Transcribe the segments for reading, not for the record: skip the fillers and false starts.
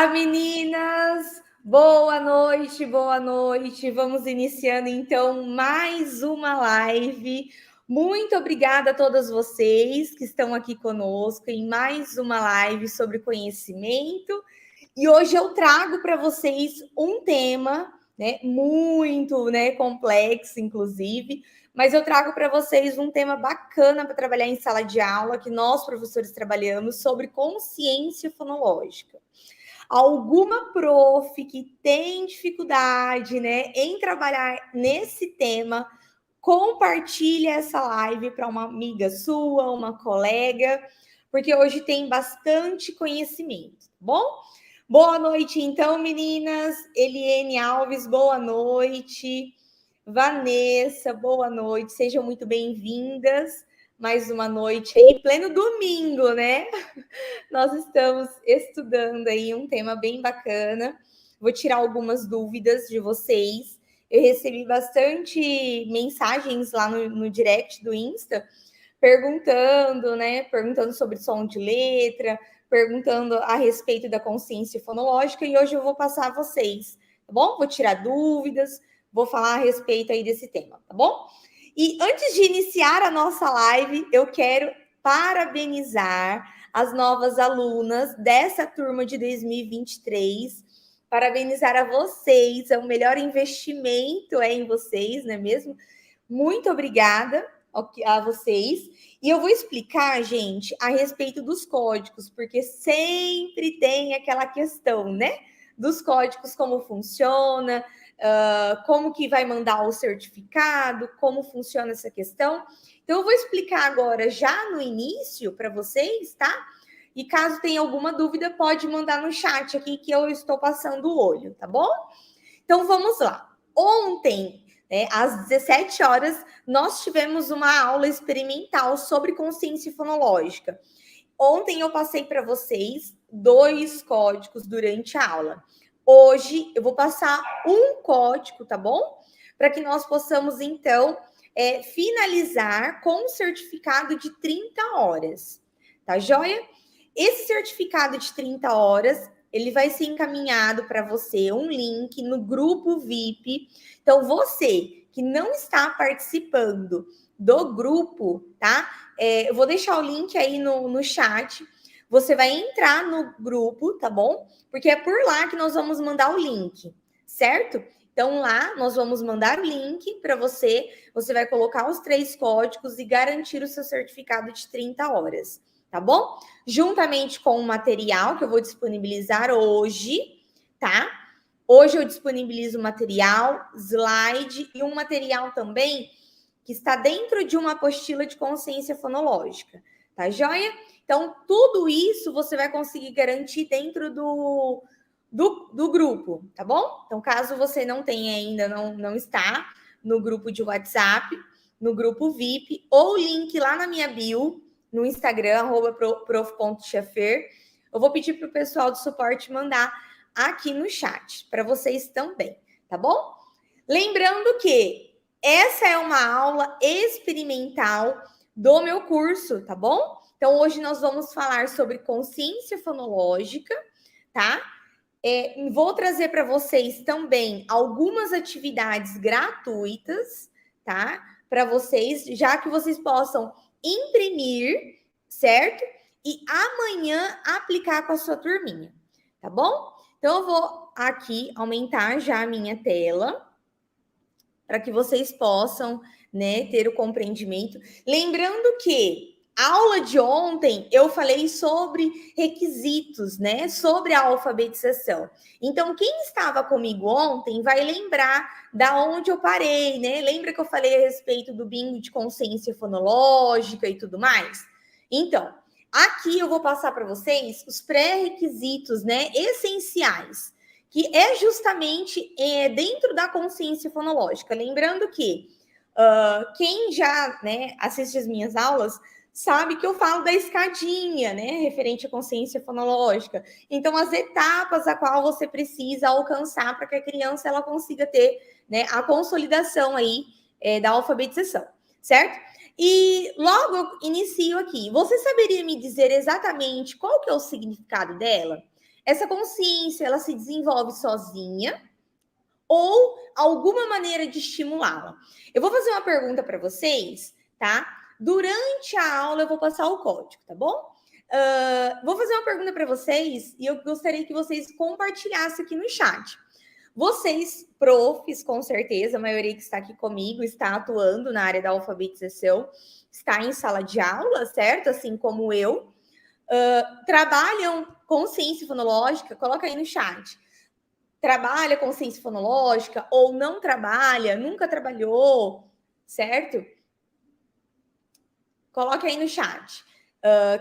Olá, meninas! Boa noite, boa noite. Vamos iniciando então mais uma live. Muito obrigada a todas vocês que estão aqui conosco em mais uma live sobre conhecimento. E hoje eu trago para vocês um tema, muito, complexo, inclusive, mas eu trago para vocês um tema bacana para trabalhar em sala de aula, que nós, professores, trabalhamos sobre consciência fonológica. Alguma prof que tem dificuldade, em trabalhar nesse tema, compartilhe essa live para uma amiga sua, uma colega, porque hoje tem bastante conhecimento, tá bom? Boa noite, então, meninas. Eliane Alves, boa noite. Vanessa, boa noite. Sejam muito bem-vindas. Mais uma noite em pleno domingo, né? Nós estamos estudando aí um tema bem bacana. Vou tirar algumas dúvidas de vocês. Eu recebi bastante mensagens lá no direct do Insta, perguntando sobre som de letra, perguntando a respeito da consciência fonológica, e hoje eu vou passar a vocês, tá bom? Vou tirar dúvidas, vou falar a respeito aí desse tema, tá bom? E antes de iniciar a nossa live, eu quero parabenizar as novas alunas dessa turma de 2023, parabenizar a vocês, é o melhor investimento em vocês, não é mesmo? Muito obrigada a vocês. E eu vou explicar, gente, a respeito dos códigos, porque sempre tem aquela questão, né? Dos códigos, como funciona, como que vai mandar o certificado, como funciona essa questão. Então, eu vou explicar agora, já no início, para vocês, tá? E caso tenha alguma dúvida, pode mandar no chat aqui, que eu estou passando o olho, tá bom? Então, vamos lá. Ontem, às 17 horas, nós tivemos uma aula experimental sobre consciência fonológica. Ontem eu passei para vocês 2 códigos durante a aula. Hoje eu vou passar um código, tá bom? Para que nós possamos, então, finalizar com um certificado de 30 horas. Tá joia? Esse certificado de 30 horas, ele vai ser encaminhado para você, um link no grupo VIP. Então, você que não está participando do grupo, tá? Eu vou deixar o link aí no chat. Você vai entrar no grupo, tá bom? Porque é por lá que nós vamos mandar o link, certo? Então, lá nós vamos mandar o link para você. Você vai colocar os 3 códigos e garantir o seu certificado de 30 horas, tá bom? Juntamente com o material que eu vou disponibilizar hoje, tá? Hoje eu disponibilizo o material, slide e um material também que está dentro de uma apostila de consciência fonológica, tá joia? Então, tudo isso você vai conseguir garantir dentro do grupo, tá bom? Então, caso você não tenha ainda, não está no grupo de WhatsApp, no grupo VIP, ou o link lá na minha bio, no Instagram, @prof.chafer, eu vou pedir para o pessoal do suporte mandar aqui no chat, para vocês também, tá bom? Lembrando que essa é uma aula experimental do meu curso, tá bom? Então, hoje nós vamos falar sobre consciência fonológica, tá? Vou trazer para vocês também algumas atividades gratuitas, tá? Para vocês, já que vocês possam imprimir, certo? E amanhã aplicar com a sua turminha, tá bom? Então, eu vou aqui aumentar já a minha tela para que vocês possam, ter o compreendimento. Lembrando que a aula de ontem eu falei sobre requisitos, sobre a alfabetização. Então, quem estava comigo ontem vai lembrar da onde eu parei, Lembra que eu falei a respeito do bingo de consciência fonológica e tudo mais? Então, aqui eu vou passar para vocês os pré-requisitos, essenciais, que é justamente dentro da consciência fonológica. Lembrando que quem já assiste as minhas aulas sabe que eu falo da escadinha, referente à consciência fonológica. Então, as etapas a qual você precisa alcançar para que a criança ela consiga ter a consolidação aí da alfabetização, certo? E logo eu inicio aqui. Você saberia me dizer exatamente qual que é o significado dela? essa consciência, ela se desenvolve sozinha ou alguma maneira de estimulá-la? Eu vou fazer uma pergunta para vocês, tá? Durante a aula eu vou passar o código, tá bom? Vou fazer uma pergunta para vocês e eu gostaria que vocês compartilhassem aqui no chat. Vocês, profs, com certeza, a maioria que está aqui comigo está atuando na área da alfabetização, está em sala de aula, certo? Assim como eu. Trabalham consciência fonológica? Coloca aí no chat. Trabalha consciência fonológica ou não trabalha? Nunca trabalhou, certo? Coloca aí no chat.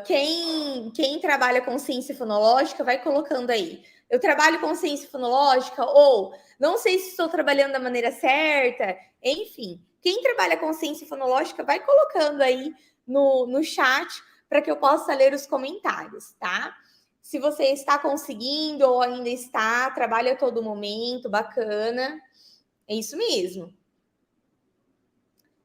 Quem trabalha consciência fonológica, vai colocando aí. Eu trabalho consciência fonológica ou não sei se estou trabalhando da maneira certa. Enfim, quem trabalha consciência fonológica, vai colocando aí no chat para que eu possa ler os comentários, tá? Se você está conseguindo ou ainda está, trabalha a todo momento, bacana. É isso mesmo.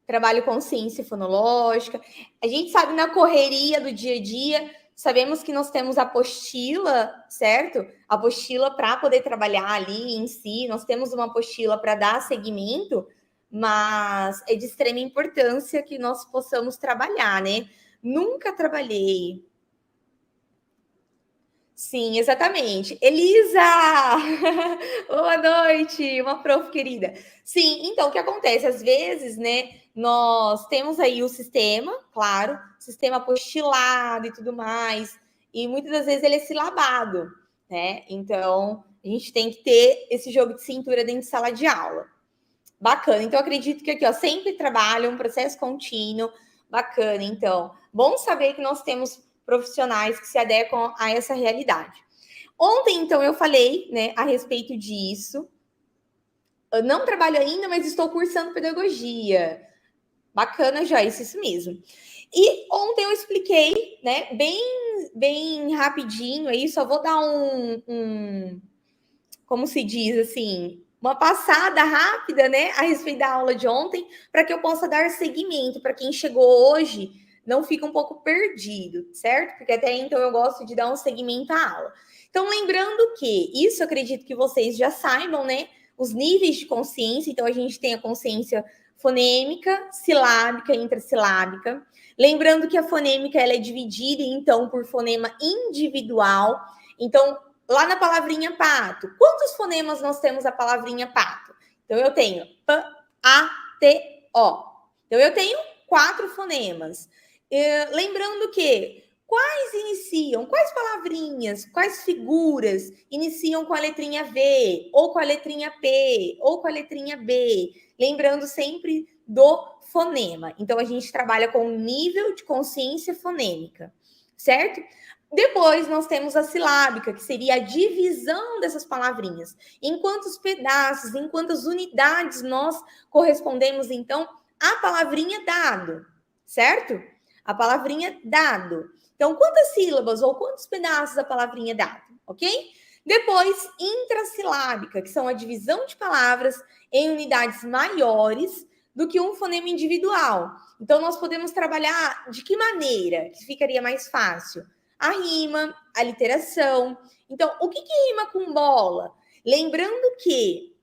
Trabalho consciência fonológica. A gente sabe na correria do dia a dia, sabemos que nós temos a apostila, certo? A apostila para poder trabalhar ali em si, nós temos uma apostila para dar seguimento, mas é de extrema importância que nós possamos trabalhar, né? Nunca trabalhei. Sim, exatamente. Elisa! Boa noite, uma prof querida. Sim, então o que acontece? Às vezes, né, nós temos aí o sistema, claro, sistema apostilado e tudo mais, e muitas das vezes ele é silabado, né? Então, a gente tem que ter esse jogo de cintura dentro de sala de aula. Bacana. Então, acredito que aqui, ó, sempre trabalha um processo contínuo. Bacana, então. Bom saber que nós temos profissionais que se adequam a essa realidade. Ontem, então, eu falei, né, a respeito disso. Eu não trabalho ainda, mas estou cursando pedagogia. Bacana, Joyce, isso mesmo. E ontem eu expliquei, né, bem rapidinho aí, só vou dar como se diz assim, uma passada rápida, né, a respeito da aula de ontem, para que eu possa dar seguimento para quem chegou hoje, não fica um pouco perdido, certo? Porque até então eu gosto de dar um segmento à aula. Então, lembrando que isso, acredito que vocês já saibam, né, os níveis de consciência. Então, a gente tem a consciência fonêmica, silábica e intrassilábica. Lembrando que a fonêmica ela é dividida, então, por fonema individual. Então, lá na palavrinha pato, quantos fonemas nós temos a palavrinha pato? Então, eu tenho P, A, T, O. Então, eu tenho 4 fonemas. Lembrando que quais palavrinhas, quais figuras iniciam com a letrinha V, ou com a letrinha P, ou com a letrinha B? Lembrando sempre do fonema. Então, a gente trabalha com o nível de consciência fonêmica, certo? Depois, nós temos a silábica, que seria a divisão dessas palavrinhas. Em quantos pedaços, em quantas unidades nós correspondemos, então, à palavrinha dado, certo? A palavrinha dado. Então, quantas sílabas ou quantos pedaços a palavrinha dado, ok? Depois, intrassilábica, que são a divisão de palavras em unidades maiores do que um fonema individual. Então, nós podemos trabalhar de que maneira que ficaria mais fácil? A rima, a literação. Então, o que rima com bola? Lembrando que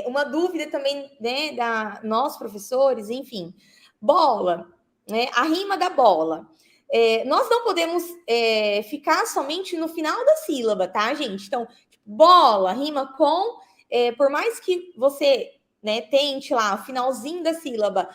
uma dúvida também, né, da nós professores, enfim, bola, né, a rima da bola. Nós não podemos ficar somente no final da sílaba, tá, gente? Então, bola rima com, por mais que você, né, tente lá, o finalzinho da sílaba,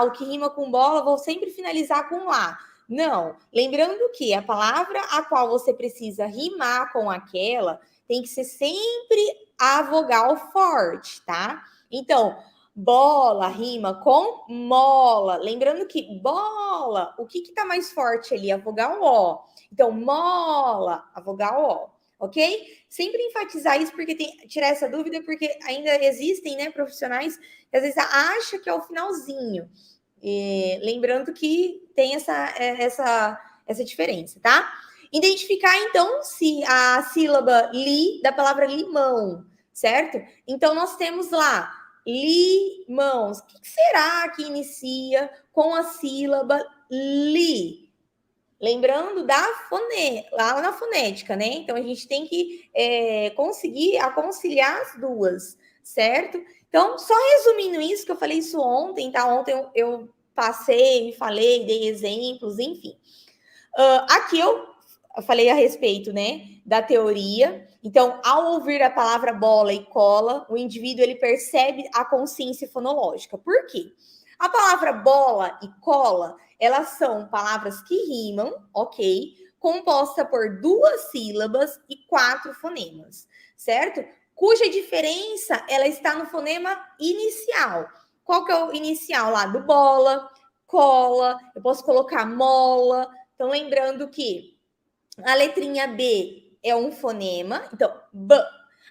o que rima com bola, vou sempre finalizar com lá. Não, lembrando que a palavra a qual você precisa rimar com aquela tem que ser sempre a vogal forte, tá? Então, bola rima com mola. Lembrando que bola, o que tá mais forte ali? A vogal O. Então, mola, a vogal O, ok? Sempre enfatizar isso, porque tirar essa dúvida, porque ainda existem, né, profissionais que às vezes acham que é o finalzinho. Lembrando que tem essa diferença, tá? Identificar, então, se a sílaba li da palavra limão, certo? Então, nós temos lá limãos. O que será que inicia com a sílaba li? Lembrando lá na fonética, né? Então, a gente tem que conseguir conciliar as duas, certo? Então, só resumindo isso, que eu falei isso ontem, tá? Ontem eu passei, falei, dei exemplos, enfim. Aqui eu falei a respeito, né, da teoria. Então, ao ouvir a palavra bola e cola, o indivíduo ele percebe a consciência fonológica. Por quê? A palavra bola e cola, elas são palavras que rimam, ok? Composta por 2 sílabas e 4 fonemas, certo? Cuja diferença, ela está no fonema inicial. Qual que é o inicial lá? Do bola, cola, eu posso colocar mola. Então, lembrando que a letrinha B é um fonema, então, B.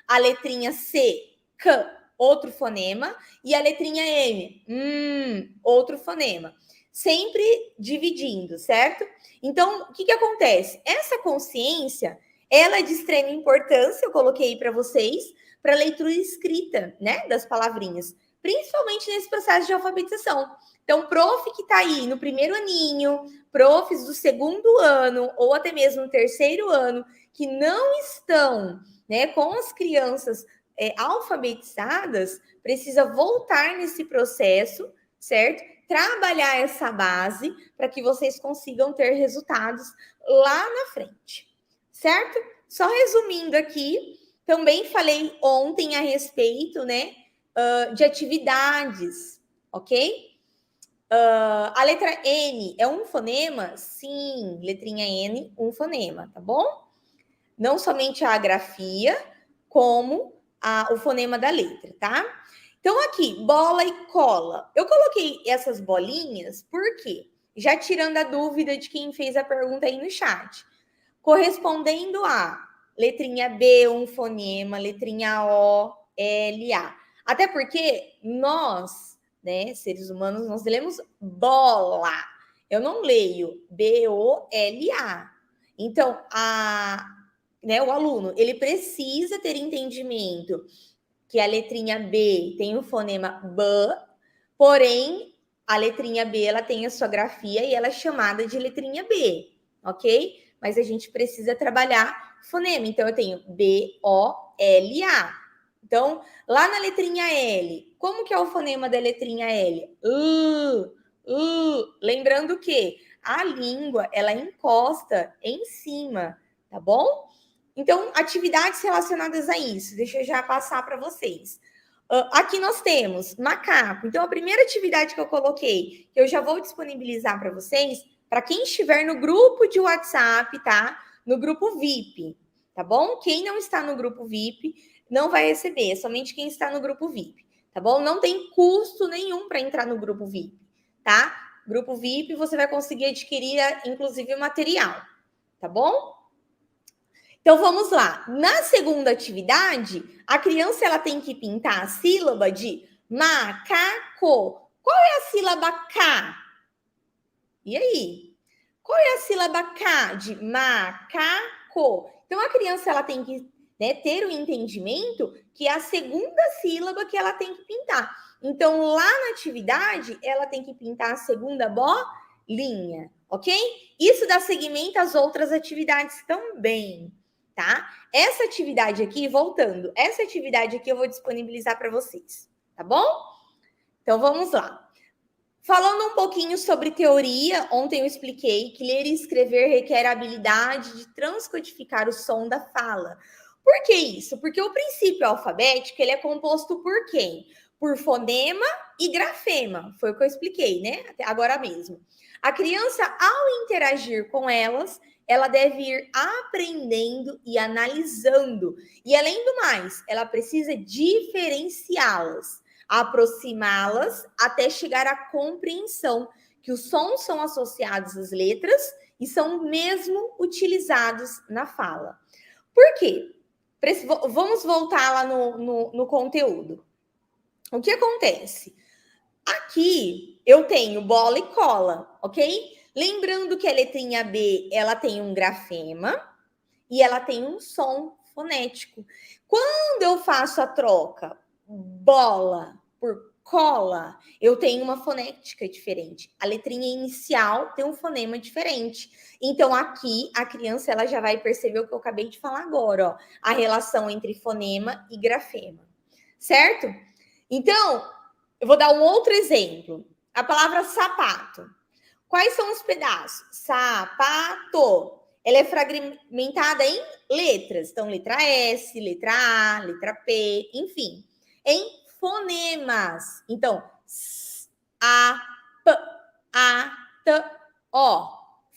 A letrinha C, C, outro fonema. E a letrinha M, outro fonema. Sempre dividindo, certo? Então, o que acontece? Essa consciência, ela é de extrema importância, eu coloquei para vocês, para a leitura escrita, né, das palavrinhas. Principalmente nesse processo de alfabetização. Então, prof que está aí no primeiro aninho, profs do segundo ano ou até mesmo no terceiro ano que não estão, né, com as crianças alfabetizadas, precisa voltar nesse processo, certo? Trabalhar essa base para que vocês consigam ter resultados lá na frente, certo? Só resumindo aqui, também falei ontem a respeito, né, de atividades, ok? A letra N é um fonema? Sim, letrinha N, um fonema, tá bom? Não somente a grafia, como o fonema da letra, tá? Então, aqui, bola e cola. Eu coloquei essas bolinhas, por quê? Já tirando a dúvida de quem fez a pergunta aí no chat. Correspondendo a letrinha B, um fonema, letrinha O, L, A. Até porque nós, né, seres humanos, nós lemos bola. Eu não leio B-O-L-A. Então, o aluno, ele precisa ter entendimento que a letrinha B tem o fonema B, porém, a letrinha B, ela tem a sua grafia e ela é chamada de letrinha B, ok? Mas a gente precisa trabalhar fonema. Então, eu tenho B-O-L-A. Então, lá na letrinha L, como que é o fonema da letrinha L? Lembrando que a língua, ela encosta em cima, tá bom? Então, atividades relacionadas a isso, deixa eu já passar para vocês. Aqui nós temos macaco. Então, a primeira atividade que eu coloquei, que eu já vou disponibilizar para vocês, para quem estiver no grupo de WhatsApp, tá? No grupo VIP, tá bom? Quem não está no grupo VIP não vai receber, é somente quem está no grupo VIP, tá bom? Não tem custo nenhum para entrar no grupo VIP, tá? Grupo VIP você vai conseguir adquirir, inclusive, o material, tá bom? Então vamos lá. Na segunda atividade, a criança ela tem que pintar a sílaba de macaco. Qual é a sílaba K? E aí? Qual é a sílaba K de macaco? Então a criança ela tem que, né, ter o entendimento que é a segunda sílaba que ela tem que pintar. Então lá na atividade ela tem que pintar a segunda bolinha, ok? Isso dá seguimento às outras atividades também. Tá? Essa atividade aqui, voltando, essa atividade aqui eu vou disponibilizar para vocês, tá bom? Então vamos lá. Falando um pouquinho sobre teoria, ontem eu expliquei que ler e escrever requer a habilidade de transcodificar o som da fala. Por que isso? Porque o princípio alfabético ele é composto por quem? Por fonema e grafema. Foi o que eu expliquei, né? Até agora mesmo. A criança, ao interagir com elas, ela deve ir aprendendo e analisando. E além do mais, ela precisa diferenciá-las, aproximá-las até chegar à compreensão que os sons são associados às letras e são mesmo utilizados na fala. Por quê? Vamos voltar lá no conteúdo. O que acontece? Aqui eu tenho bola e cola, ok? Lembrando que a letrinha B, ela tem um grafema e ela tem um som fonético. Quando eu faço a troca bola por escola, eu tenho uma fonética diferente. A letrinha inicial tem um fonema diferente. Então, aqui, a criança ela já vai perceber o que eu acabei de falar agora, ó, a relação entre fonema e grafema, certo? Então, eu vou dar um outro exemplo. A palavra sapato. Quais são os pedaços? Sapato. Ela é fragmentada em letras. Então, letra S, letra A, letra P, enfim. Em fonemas. Então, S, A, P, A, T, O.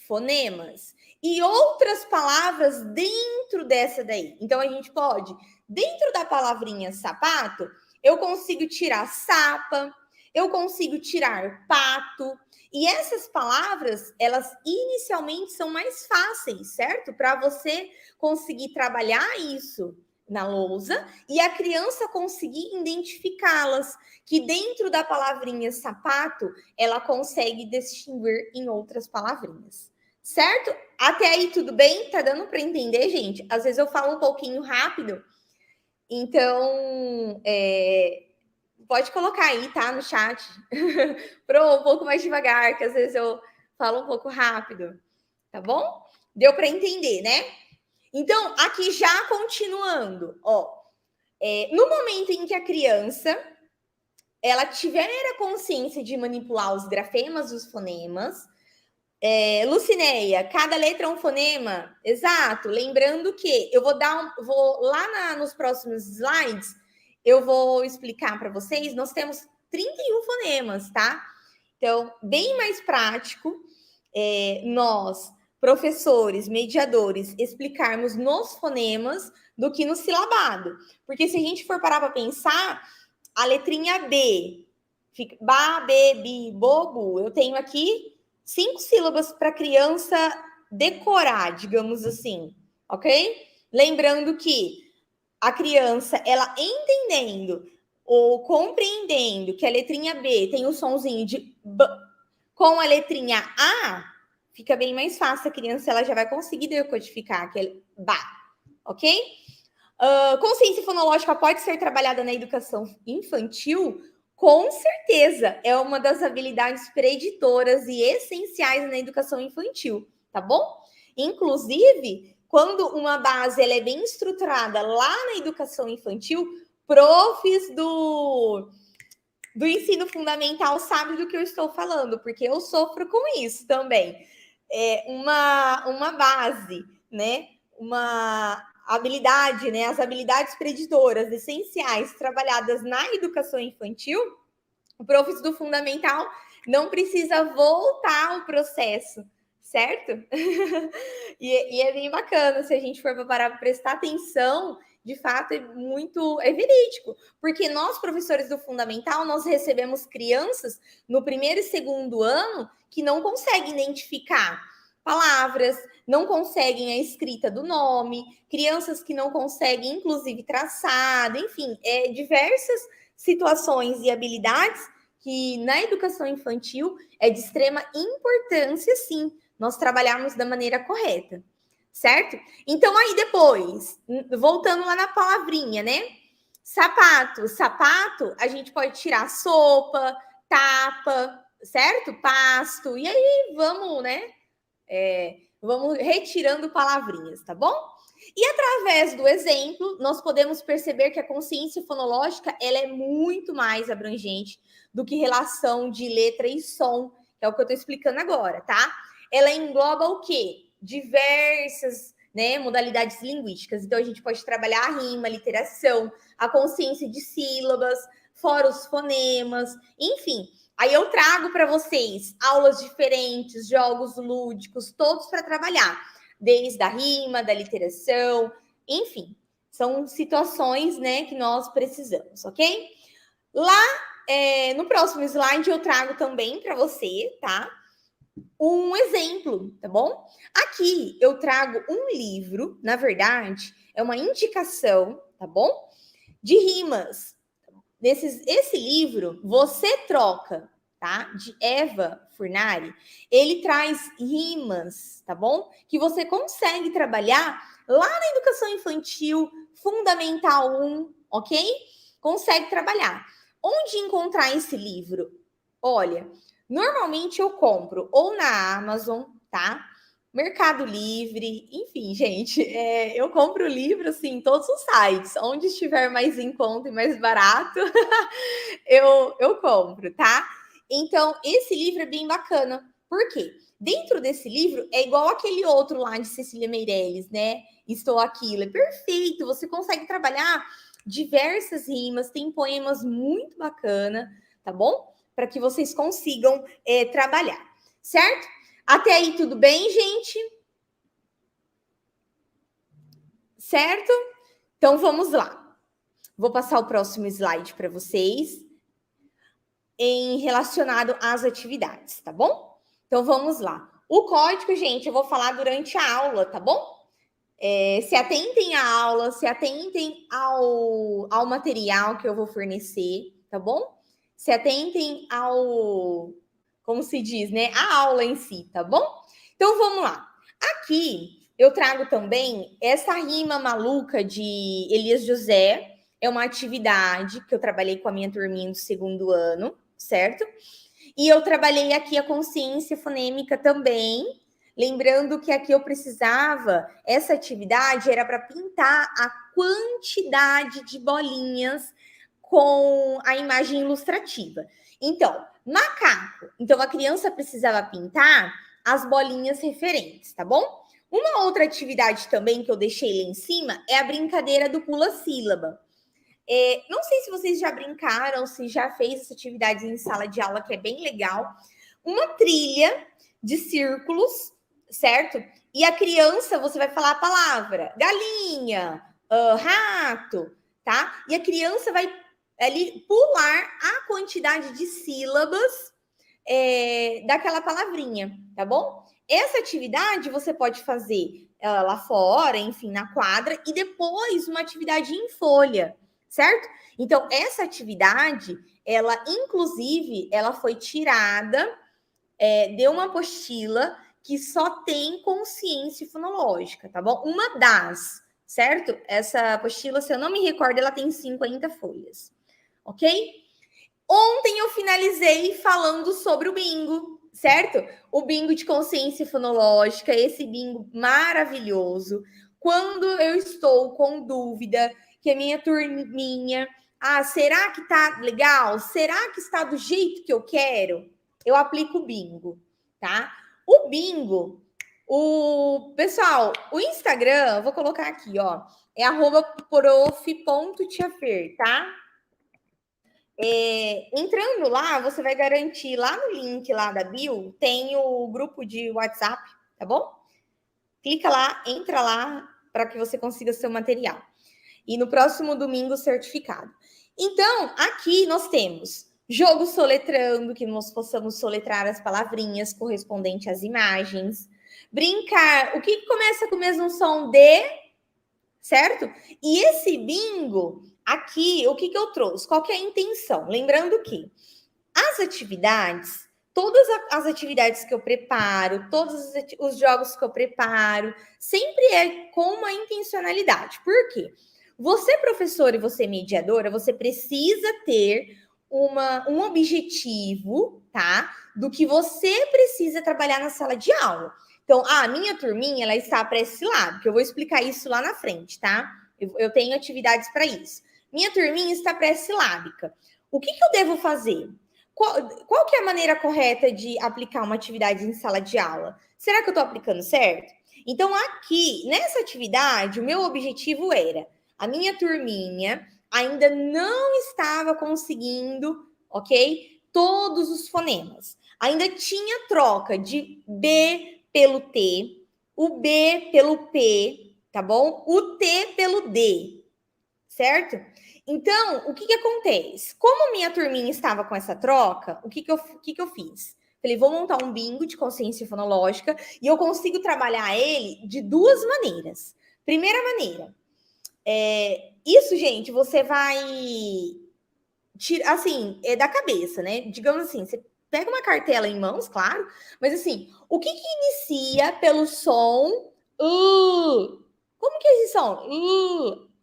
Fonemas. E outras palavras dentro dessa daí. Então, a gente pode, dentro da palavrinha sapato, eu consigo tirar sapa, eu consigo tirar pato. E essas palavras, elas inicialmente são mais fáceis, certo? Para você conseguir trabalhar isso na lousa e a criança conseguir identificá-las, que dentro da palavrinha sapato, ela consegue distinguir em outras palavrinhas, certo? Até aí tudo bem? Tá dando para entender, gente? Às vezes eu falo um pouquinho rápido, então pode colocar aí, tá? No chat. Pro, um pouco mais devagar, que às vezes eu falo um pouco rápido, tá bom? Deu para entender, né? Então, aqui já continuando, ó. No momento em que a criança ela tiver a consciência de manipular os grafemas, os fonemas, Lucineia, cada letra é um fonema? Exato. Lembrando que eu vou lá nos próximos slides, eu vou explicar para vocês, nós temos 31 fonemas, tá? Então, bem mais prático nós, professores, mediadores, explicarmos nos fonemas do que no silabado. Porque se a gente for parar para pensar, a letrinha B, fica ba, be, bi, bobo, eu tenho aqui 5 sílabas para a criança decorar, digamos assim, ok? Lembrando que a criança, ela entendendo ou compreendendo que a letrinha B tem o sonzinho de B, com a letrinha A, fica bem mais fácil. A criança ela já vai conseguir decodificar aquele ba, ok? Consciência fonológica pode ser trabalhada na educação infantil? Com certeza, é uma das habilidades preditoras e essenciais na educação infantil, tá bom? Inclusive, quando uma base ela é bem estruturada lá na educação infantil, profs do ensino fundamental sabem do que eu estou falando, porque eu sofro com isso também. É uma base, né? Uma habilidade, né? As habilidades preditoras essenciais trabalhadas na educação infantil, o professor do fundamental não precisa voltar ao processo, certo? e é bem bacana se a gente for parar para prestar atenção, de fato é verídico, porque nós, professores do fundamental, nós recebemos crianças no primeiro e segundo ano que não conseguem identificar palavras, não conseguem a escrita do nome, crianças que não conseguem, inclusive, traçado, enfim, diversas situações e habilidades que na educação infantil é de extrema importância, sim, nós trabalharmos da maneira correta, certo? Então, aí depois, voltando lá na palavrinha, né? Sapato, sapato, a gente pode tirar sopa, tapa, certo? Pasto, e aí vamos, né? Vamos retirando palavrinhas, tá bom? E através do exemplo, nós podemos perceber que a consciência fonológica ela é muito mais abrangente do que relação de letra e som, que é o que eu estou explicando agora, tá? Ela engloba o quê? Diversas, né, modalidades linguísticas. Então, a gente pode trabalhar a rima, a literação, a consciência de sílabas, fora os fonemas, enfim. Aí eu trago para vocês aulas diferentes, jogos lúdicos, todos para trabalhar, desde a rima, da literação, enfim, são situações, né, que nós precisamos, ok? Lá no próximo slide eu trago também para você, tá? Um exemplo, tá bom? Aqui eu trago um livro, na verdade, é uma indicação, tá bom? De rimas. Esse livro, Você Troca, tá? De Eva Furnari, ele traz rimas, tá bom? Que você consegue trabalhar lá na educação infantil, Fundamental 1, ok? Consegue trabalhar. Onde encontrar esse livro? Olha, normalmente eu compro ou na Amazon, tá? Mercado Livre, enfim, gente, eu compro o livro assim, em todos os sites, onde estiver mais em conta e mais barato, eu compro, tá? Então, esse livro é bem bacana. Por quê? Dentro desse livro é igual aquele outro lá de Cecília Meirelles, né? Estou Aquilo. É perfeito. Você consegue trabalhar diversas rimas, tem poemas muito bacana, tá bom? Para que vocês consigam trabalhar, certo? Até aí tudo bem, gente? Certo? Então vamos lá. Vou passar o próximo slide para vocês em relacionado às atividades, tá bom? Então vamos lá. O código, gente, eu vou falar durante a aula, tá bom? Se atentem à aula, se atentem ao material que eu vou fornecer, tá bom? Se atentem como se diz, né? A aula em si, tá bom? Então vamos lá. Aqui eu trago também essa rima maluca de Elias José. É uma atividade que eu trabalhei com a minha turminha do segundo ano, certo? E eu trabalhei aqui a consciência fonêmica também. Lembrando que aqui eu precisava, essa atividade era para pintar a quantidade de bolinhas com a imagem ilustrativa. Então, macaco. Então, a criança precisava pintar as bolinhas referentes, tá bom? Uma outra atividade também que eu deixei lá em cima é a brincadeira do pula-sílaba. Não sei se vocês já brincaram, se já fez essa atividade em sala de aula, que é bem legal. Uma trilha de círculos, certo? E a criança, você vai falar a palavra galinha, rato, tá? E a criança vai ali pular a quantidade de sílabas daquela palavrinha, tá bom? Essa atividade você pode fazer lá fora, enfim, na quadra, e depois uma atividade em folha, certo? Então, essa atividade, ela, inclusive, ela foi tirada de uma apostila que só tem consciência fonológica, tá bom? Uma das, certo? Essa apostila, se eu não me recordo, ela tem 50 folhas, ok? Ontem eu finalizei falando sobre o bingo, certo? O bingo de consciência fonológica, esse bingo maravilhoso. Quando eu estou com dúvida, que a minha turminha, será que tá legal? Será que está do jeito que eu quero? Eu aplico o bingo, tá? O bingo, pessoal, o Instagram, vou colocar aqui, ó, é @prof.tiafer, tá? Entrando lá, você vai garantir lá no link lá da bio, tem o grupo de WhatsApp, tá bom? Clica lá, entra lá para que você consiga seu material. E no próximo domingo, certificado. Então, aqui nós temos jogo soletrando, que nós possamos soletrar as palavrinhas correspondentes às imagens. Brincar, o que começa com o mesmo som de, certo? E esse bingo, aqui, o que eu trouxe? Qual que é a intenção? Lembrando que as atividades, todas as atividades que eu preparo, todos os jogos que eu preparo, sempre é com uma intencionalidade. Por quê? Você, professor, e você, mediadora, você precisa ter um objetivo, tá? Do que você precisa trabalhar na sala de aula. Então, a minha turminha, ela está para esse lado, que eu vou explicar isso lá na frente, tá? Eu tenho atividades para isso. Minha turminha está pré-silábica. O que eu devo fazer? Qual que é a maneira correta de aplicar uma atividade em sala de aula? Será que eu estou aplicando certo? Então, aqui, nessa atividade, o meu objetivo era, a minha turminha ainda não estava conseguindo, ok? Todos os fonemas. Ainda tinha troca de B pelo T, o B pelo P, tá bom? O T pelo D, certo? Então, o que acontece? Como minha turminha estava com essa troca, o que eu fiz? Falei, vou montar um bingo de consciência fonológica e eu consigo trabalhar ele de duas maneiras. Primeira maneira, isso, gente, você vai tirar, assim, da cabeça, né? Digamos assim, você pega uma cartela em mãos, claro, mas assim, o que inicia pelo som? Como que é esse som?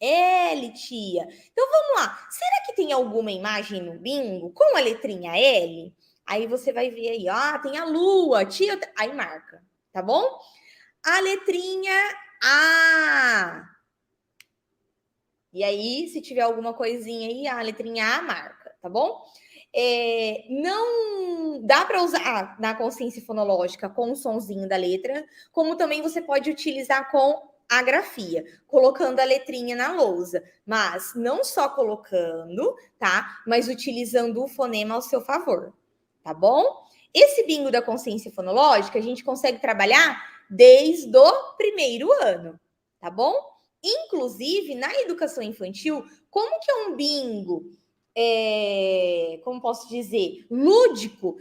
L, tia. Então vamos lá. Será que tem alguma imagem no bingo com a letrinha L? Aí você vai ver aí, ó, tem a lua, tia, aí marca, tá bom? A letrinha A. E aí, se tiver alguma coisinha aí, a letrinha A marca, tá bom? Não dá para usar na consciência fonológica com o sonzinho da letra, como também você pode utilizar com a grafia, colocando a letrinha na lousa, mas não só colocando, tá? Mas utilizando o fonema ao seu favor, tá bom? Esse bingo da consciência fonológica a gente consegue trabalhar desde o primeiro ano, tá bom? Inclusive, na educação infantil, como que é um bingo, como posso dizer, lúdico?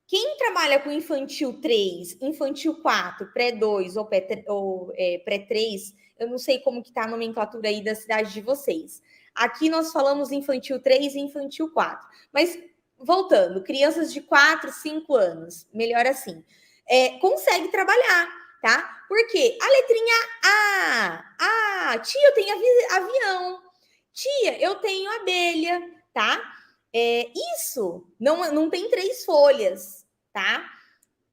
Quem trabalha com infantil 3, infantil 4, pré-2 ou pré-3, eu não sei como que tá a nomenclatura aí da cidade de vocês. Aqui nós falamos infantil 3 e infantil 4. Mas, voltando, crianças de 4, 5 anos, melhor assim, consegue trabalhar, tá? Porque a letrinha A, tia, eu tenho avião, tia, eu tenho abelha, tá? Isso não tem 3 folhas, tá?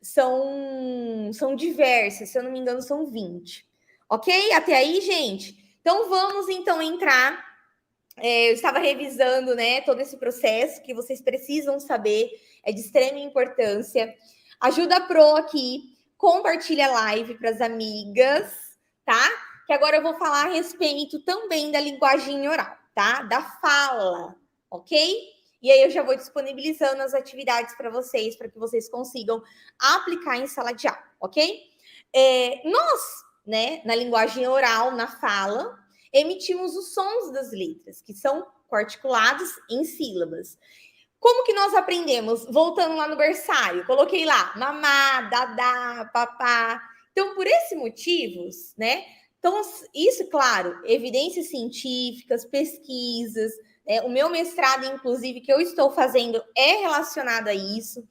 São diversas, se eu não me engano, são 20. Ok? Até aí, gente? Então vamos então entrar. Eu estava revisando, né, todo esse processo que vocês precisam saber, é de extrema importância. Ajuda a Pro aqui, compartilha a live para as amigas, tá? Que agora eu vou falar a respeito também da linguagem oral, tá? Da fala, ok? E aí eu já vou disponibilizando as atividades para vocês que vocês consigam aplicar em sala de aula, ok? Nós, né, na linguagem oral, na fala, emitimos os sons das letras, que são articulados em sílabas. Como que nós aprendemos? Voltando lá no berçário, coloquei lá mamá, dadá, papá. Então, por esses motivos, né? Então, isso, claro, evidências científicas, pesquisas, né? O meu mestrado, inclusive, que eu estou fazendo é relacionado a isso.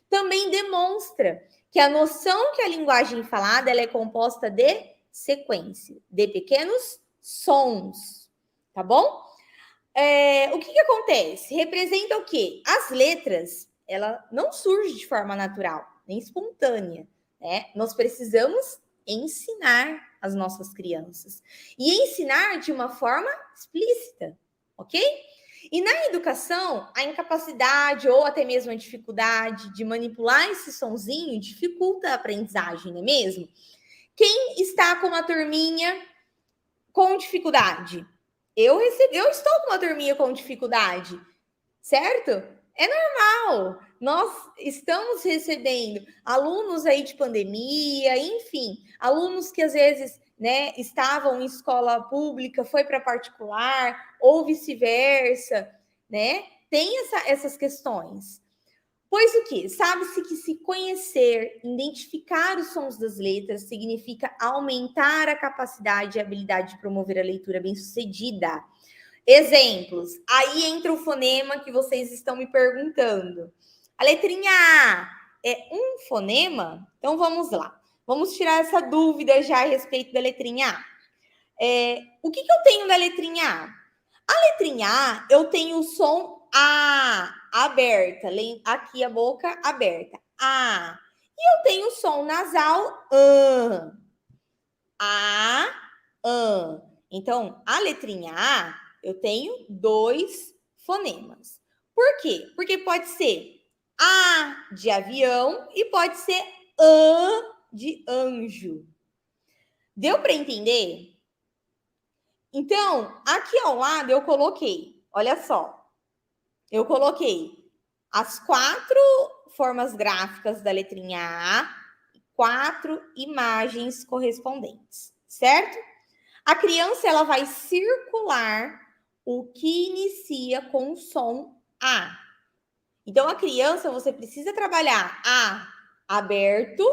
Também demonstra que a noção que a linguagem falada ela é composta de sequência, de pequenos sons, tá bom? O que acontece? Representa o quê? As letras, ela não surge de forma natural, nem espontânea, né? Nós precisamos ensinar as nossas crianças. E ensinar de uma forma explícita, ok? E na educação, a incapacidade ou até mesmo a dificuldade de manipular esse sonzinho dificulta a aprendizagem, não é mesmo? Quem está com uma turminha com dificuldade? Eu estou com uma turminha com dificuldade, certo? É normal. Nós estamos recebendo alunos aí de pandemia, enfim, alunos que às vezes, né, estavam em escola pública, foi para particular, ou vice-versa, né? Tem essas questões. Pois o que? Sabe-se que se conhecer, identificar os sons das letras significa aumentar a capacidade e habilidade de promover a leitura bem-sucedida. Exemplos. Aí entra o fonema que vocês estão me perguntando. A letrinha A é um fonema? Então vamos lá. Vamos tirar essa dúvida já a respeito da letrinha A. O que eu tenho da letrinha A? A letrinha A, eu tenho o som A aberta. Aqui a boca aberta. A. E eu tenho o som nasal A. Então, a letrinha A, eu tenho 2 fonemas. Por quê? Porque pode ser A de avião e pode ser de anjo. Deu para entender? Então, aqui ao lado eu coloquei, olha só, eu coloquei as 4 formas gráficas da letrinha A, 4 imagens correspondentes, certo? A criança ela vai circular o que inicia com o som A. Então, a criança, você precisa trabalhar A aberto,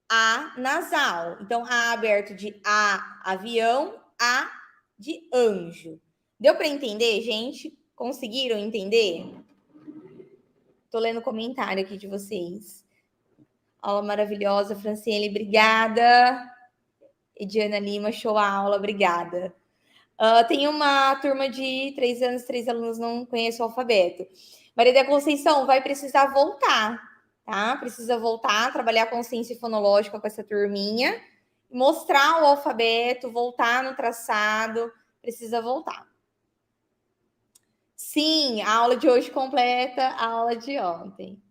A nasal. Então, A aberto de A avião, A de anjo. Deu para entender, gente? Conseguiram entender? Tô lendo o comentário aqui de vocês. Aula maravilhosa, Franciele, obrigada. Ediana Lima, show a aula, obrigada. Tem uma turma de 3 anos, 3 alunos, não conheço o alfabeto. Maria da Conceição vai precisar voltar, tá? Precisa voltar, trabalhar consciência fonológica com essa turminha, mostrar o alfabeto, voltar no traçado, precisa voltar. Sim, a aula de hoje completa a aula de ontem.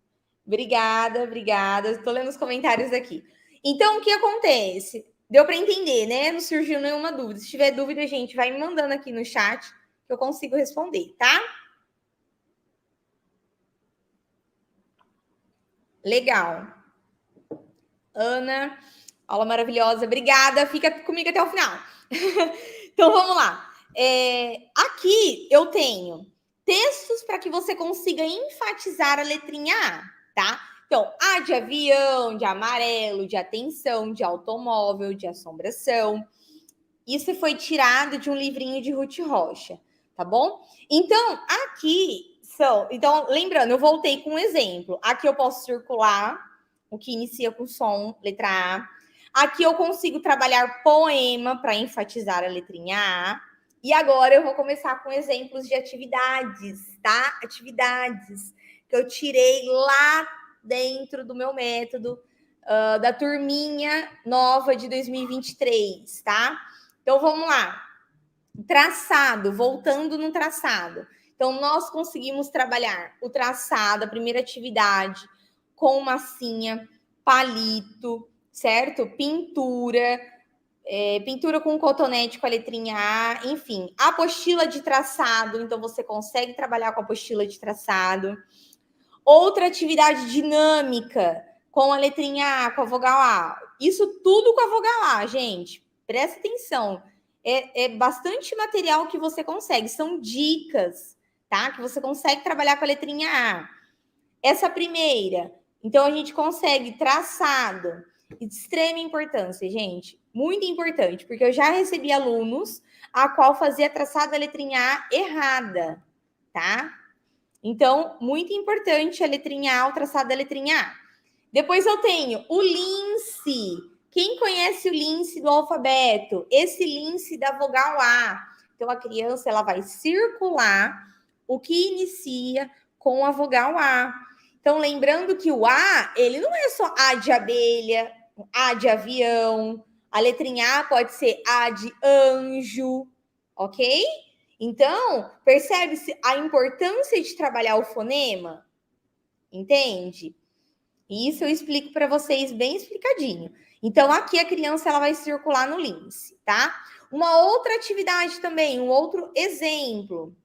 Obrigada, obrigada. Estou lendo os comentários aqui. Então, o que acontece? Deu para entender, né? Não surgiu nenhuma dúvida. Se tiver dúvida, gente, vai me mandando aqui no chat que eu consigo responder, tá? Legal. Ana, aula maravilhosa. Obrigada. Fica comigo até o final. Então, vamos lá. Aqui eu tenho textos para que você consiga enfatizar a letrinha A, tá? Então, A de avião, de amarelo, de atenção, de automóvel, de assombração. Isso foi tirado de um livrinho de Ruth Rocha, tá bom? Então, aqui são... Então, lembrando, eu voltei com um exemplo. Aqui eu posso circular o que inicia com som, letra A. Aqui eu consigo trabalhar poema para enfatizar a letrinha A. E agora eu vou começar com exemplos de atividades, tá? Atividades que eu tirei lá dentro do meu método, da turminha nova de 2023, tá? Então, vamos lá. Traçado, voltando no traçado. Então, nós conseguimos trabalhar o traçado, a primeira atividade, com massinha, palito, certo? Pintura, pintura com cotonete com a letrinha A, enfim. Apostila de traçado, então você consegue trabalhar com a apostila de traçado. Outra atividade dinâmica, com a letrinha A, com a vogal A. Isso tudo com a vogal A, gente. Presta atenção. É bastante material que você consegue. São dicas, tá? Que você consegue trabalhar com a letrinha A. Essa primeira. Então, a gente consegue traçado. De extrema importância, gente. Muito importante, porque eu já recebi alunos a qual fazia traçado da letrinha A errada, tá? Então, muito importante a letrinha A, o traçado da letrinha A. Depois eu tenho o lince. Quem conhece o lince do alfabeto? Esse lince da vogal A. Então, a criança ela vai circular o que inicia com a vogal A. Então, lembrando que o A, ele não é só A de abelha, A de avião. A letrinha A pode ser A de anjo, ok? Então, percebe-se a importância de trabalhar o fonema? Entende? E isso eu explico para vocês bem explicadinho. Então, aqui a criança ela vai circular no lince, tá? Uma outra atividade também, um outro exemplo.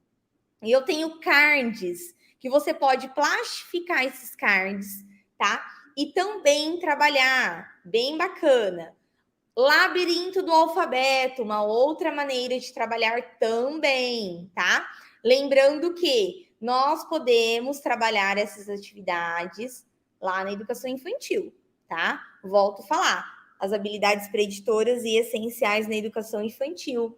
E eu tenho cards, que você pode plastificar esses cards, tá? E também trabalhar, bem bacana. Labirinto do alfabeto, uma outra maneira de trabalhar também, tá? Lembrando que nós podemos trabalhar essas atividades lá na educação infantil, tá? Volto a falar, as habilidades preditoras e essenciais na educação infantil,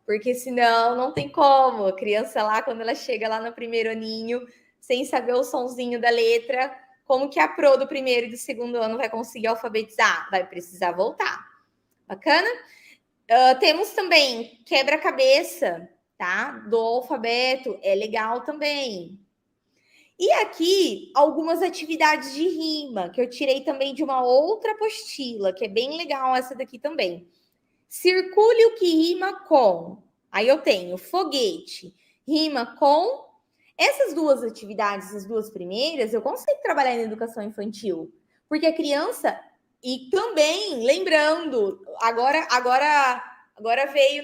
porque senão não tem como. A criança lá, quando ela chega lá no primeiro aninho, sem saber o sonzinho da letra, como que a pro do primeiro e do segundo ano vai conseguir alfabetizar? Vai precisar voltar. Bacana? Temos também quebra-cabeça, tá? Do alfabeto, é legal também. E aqui, algumas atividades de rima, que eu tirei também de uma outra apostila, que é bem legal essa daqui também. Circule o que rima com. Aí eu tenho foguete, rima com. Essas duas atividades, as duas primeiras, eu consigo trabalhar na educação infantil. Porque a criança e também, lembrando, agora veio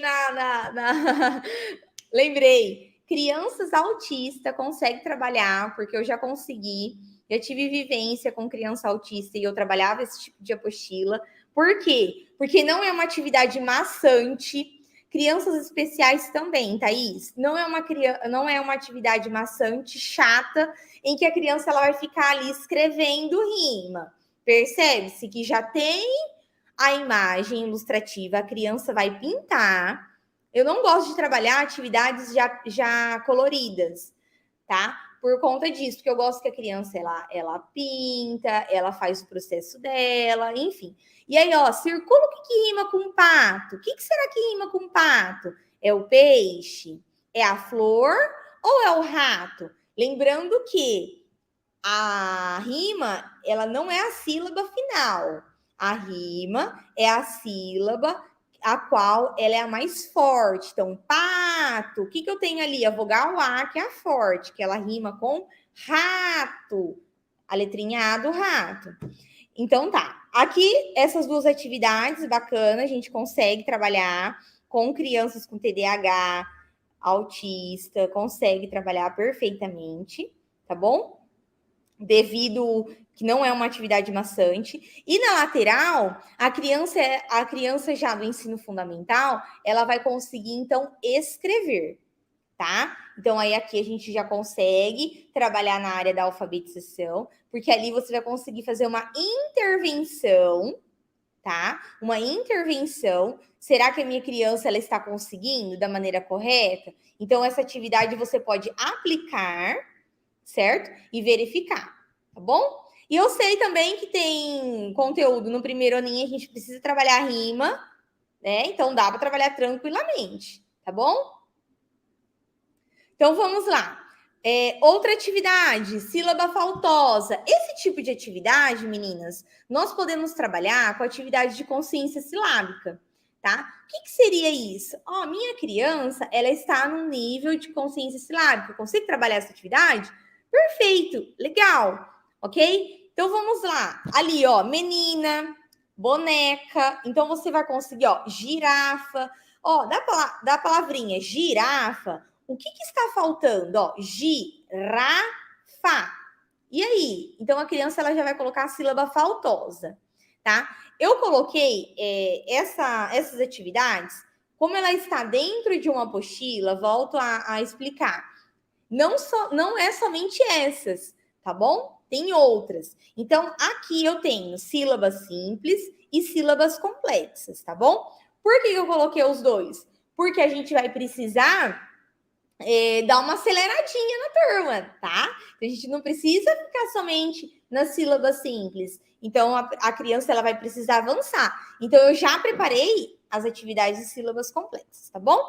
lembrei, crianças autistas conseguem trabalhar, porque eu já consegui, já tive vivência com criança autista e eu trabalhava esse tipo de apostila. Por quê? Porque não é uma atividade maçante. Crianças especiais também, Thaís. Não é uma atividade maçante, chata, em que a criança ela vai ficar ali escrevendo rima. Percebe-se que já tem a imagem ilustrativa, a criança vai pintar. Eu não gosto de trabalhar atividades já coloridas, tá? Por conta disso, porque eu gosto que a criança ela pinta, ela faz o processo dela, enfim. E aí, ó, circula o que rima com pato. O que será que rima com pato? É o peixe? É a flor ou é o rato? Lembrando que a rima, ela não é a sílaba final. A rima é a sílaba a qual ela é a mais forte. Então, pato, o que eu tenho ali? A vogal A, que é a forte, que ela rima com rato. A letrinha A do rato. Então, tá. Aqui, essas duas atividades bacanas, a gente consegue trabalhar com crianças com TDAH, autista, consegue trabalhar perfeitamente, tá bom? Devido que não é uma atividade maçante. E na lateral, a criança já do ensino fundamental, ela vai conseguir, então, escrever, tá? Então, aí aqui a gente já consegue trabalhar na área da alfabetização, porque ali você vai conseguir fazer uma intervenção, tá? Uma intervenção. Será que a minha criança ela está conseguindo da maneira correta? Então, essa atividade você pode aplicar, certo? E verificar, tá bom? E eu sei também que tem conteúdo no primeiro aninho, a gente precisa trabalhar a rima, né? Então, dá para trabalhar tranquilamente, tá bom? Então, vamos lá. Outra atividade, sílaba faltosa. Esse tipo de atividade, meninas, nós podemos trabalhar com atividade de consciência silábica, tá? O que seria isso? Minha criança, ela está no nível de consciência silábica. Eu consigo trabalhar essa atividade? Perfeito, legal, ok? Então, vamos lá. Ali, menina, boneca. Então, você vai conseguir, girafa. Da palavrinha girafa, o que está faltando? Girafa. E aí? Então, a criança ela já vai colocar a sílaba faltosa, tá? Eu coloquei essas atividades, como ela está dentro de uma apostila, volto a explicar. Não é somente essas, tá bom? Tem outras. Então, aqui eu tenho sílabas simples e sílabas complexas, tá bom? Por que eu coloquei os dois? Porque a gente vai precisar dar uma aceleradinha na turma, tá? A gente não precisa ficar somente nas sílabas simples. Então, a criança ela vai precisar avançar. Então, eu já preparei as atividades de sílabas complexas, tá bom?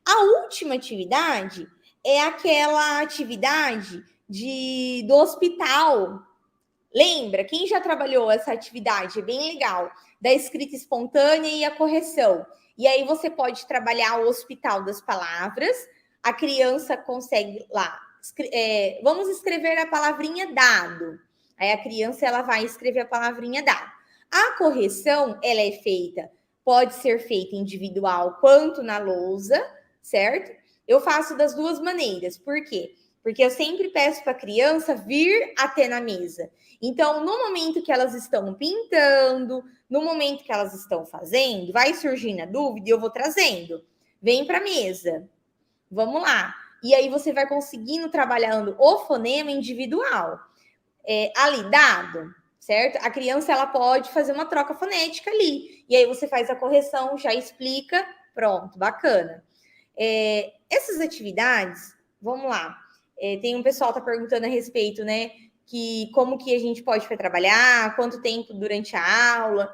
A última atividade é aquela atividade do hospital. Lembra? Quem já trabalhou essa atividade? É bem legal. Da escrita espontânea e a correção. E aí você pode trabalhar o hospital das palavras. A criança consegue lá. Vamos escrever a palavrinha dado. Aí a criança ela vai escrever a palavrinha dado. A correção ela é feita, pode ser feita individual quanto na lousa, certo? Eu faço das duas maneiras. Por quê? Porque eu sempre peço para a criança vir até na mesa. Então, no momento que elas estão pintando, no momento que elas estão fazendo, vai surgindo a dúvida e eu vou trazendo. Vem para a mesa. Vamos lá. E aí você vai conseguindo trabalhando o fonema individual. Ali, dado, certo? A criança ela pode fazer uma troca fonética ali. E aí você faz a correção, já explica, pronto, bacana. Essas atividades, vamos lá. Tem um pessoal que está perguntando a respeito, né? Que como que a gente pode trabalhar, quanto tempo durante a aula.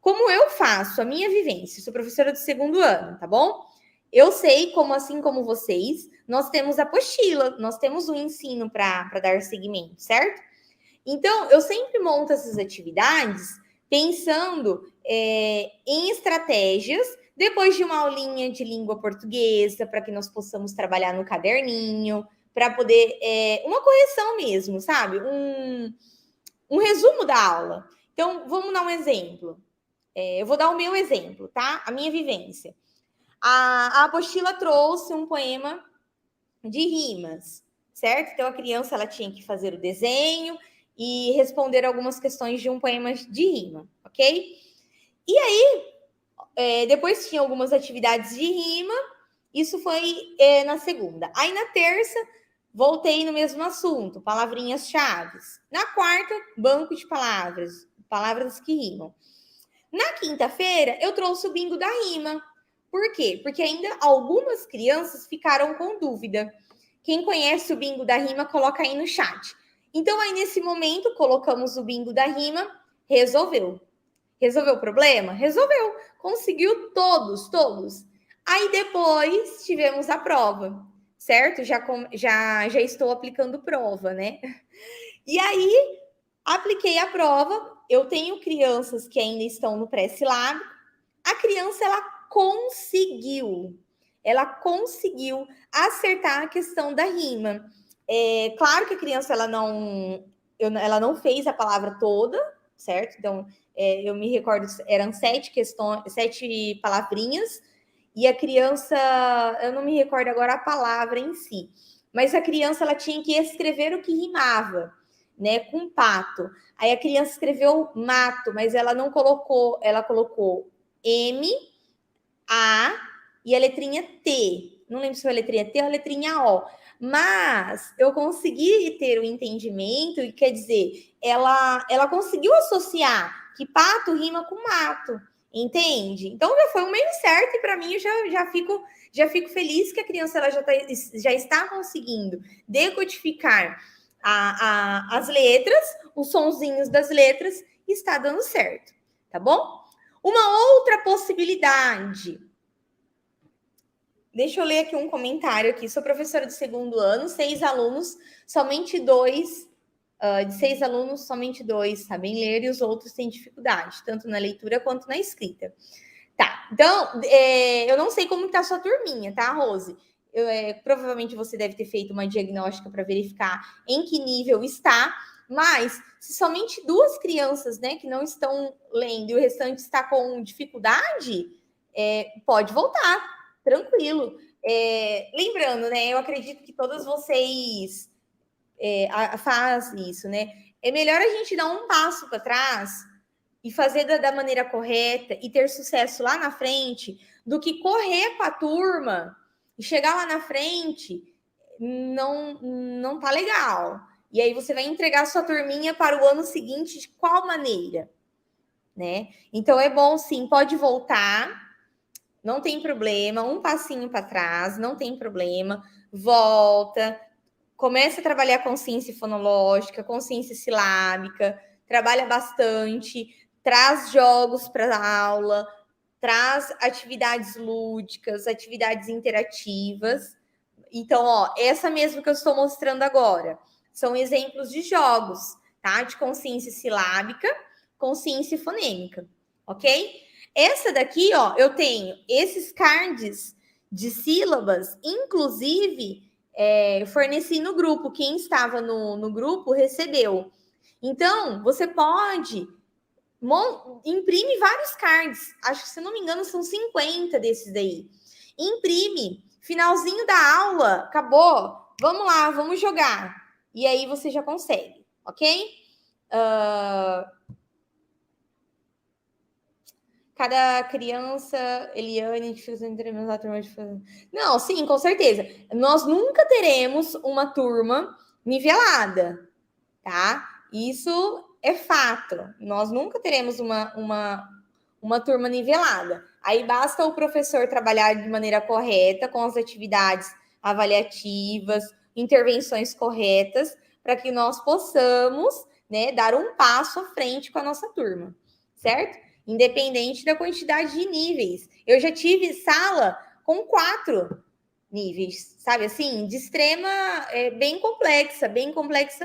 Como eu faço a minha vivência, sou professora do segundo ano, tá bom? Eu sei como, assim como vocês, nós temos a apostila, nós temos o ensino para dar seguimento, certo? Então, eu sempre monto essas atividades pensando em estratégias, depois de uma aulinha de língua portuguesa, para que nós possamos trabalhar no caderninho, para poder. Uma correção mesmo, sabe? Um resumo da aula. Então, vamos dar um exemplo. Eu vou dar o meu exemplo, tá? A minha vivência. A apostila trouxe um poema de rimas, certo? Então, a criança ela tinha que fazer o desenho e responder algumas questões de um poema de rima, ok? E aí, depois tinha algumas atividades de rima, isso foi na segunda. Aí, na terça, voltei no mesmo assunto, palavrinhas-chave. Na quarta, banco de palavras, palavras que rimam. Na quinta-feira, eu trouxe o bingo da rima. Por quê? Porque ainda algumas crianças ficaram com dúvida. Quem conhece o bingo da rima, coloca aí no chat. Então, aí nesse momento, colocamos o bingo da rima, resolveu. Resolveu o problema? Resolveu. Conseguiu todos. Aí depois tivemos a prova, certo? Já estou aplicando prova, né? E aí apliquei a prova. Eu tenho crianças que ainda estão no pré-silábico. A criança ela conseguiu acertar a questão da rima. É claro que a criança ela não fez a palavra toda, certo? Então eu me recordo, eram 7 palavrinhas, e a criança, eu não me recordo agora a palavra em si, mas a criança ela tinha que escrever o que rimava, né, com pato. Aí a criança escreveu mato, mas ela não colocou, ela colocou M, A e a letrinha T. Não lembro se foi a letrinha T ou a letrinha O. Mas eu consegui ter o entendimento, e quer dizer, ela conseguiu associar que pato rima com mato, entende? Então já foi um meio certo, e para mim eu já fico feliz que a criança ela já está conseguindo decodificar as letras, os sonzinhos das letras, e está dando certo, tá bom? Uma outra possibilidade. Deixa eu ler aqui um comentário aqui. Sou professora de 2º ano, 6 alunos, somente 2. De 6 alunos, somente 2 sabem ler e os outros têm dificuldade, tanto na leitura quanto na escrita. Tá, então, eu não sei como está a sua turminha, tá, Rose? Provavelmente você deve ter feito uma diagnóstica para verificar em que nível está, mas se somente 2 crianças, né, que não estão lendo e o restante está com dificuldade, pode voltar, tranquilo. Lembrando, né, eu acredito que todas vocês fazem isso, né? É melhor a gente dar um passo para trás e fazer da maneira correta e ter sucesso lá na frente, do que correr com a turma e chegar lá na frente não tá legal. E aí você vai entregar a sua turminha para o ano seguinte de qual maneira, né? Então é bom sim, pode voltar, não tem problema, um passinho para trás, não tem problema, volta, começa a trabalhar consciência fonológica, consciência silábica, trabalha bastante, traz jogos para a aula, traz atividades lúdicas, atividades interativas. Então, ó, essa mesmo que eu estou mostrando agora são exemplos de jogos, tá? De consciência silábica, consciência fonêmica, ok? Essa daqui, ó, eu tenho esses cards de sílabas, inclusive forneci no grupo. Quem estava no grupo recebeu. Então, você pode imprime vários cards. Acho que, se não me engano, são 50 desses daí. Imprime. Finalzinho da aula, acabou. Vamos lá, vamos jogar. E aí você já consegue, ok? Cada criança, Eliane, dificuldade entre a turma de... Não, sim, com certeza. Nós nunca teremos uma turma nivelada, tá? Isso é fato. Nós nunca teremos uma turma nivelada. Aí basta o professor trabalhar de maneira correta, com as atividades avaliativas, intervenções corretas, para que nós possamos, né, dar um passo à frente com a nossa turma, certo? Independente da quantidade de níveis. Eu já tive sala com 4 níveis, sabe assim? De extrema, bem complexa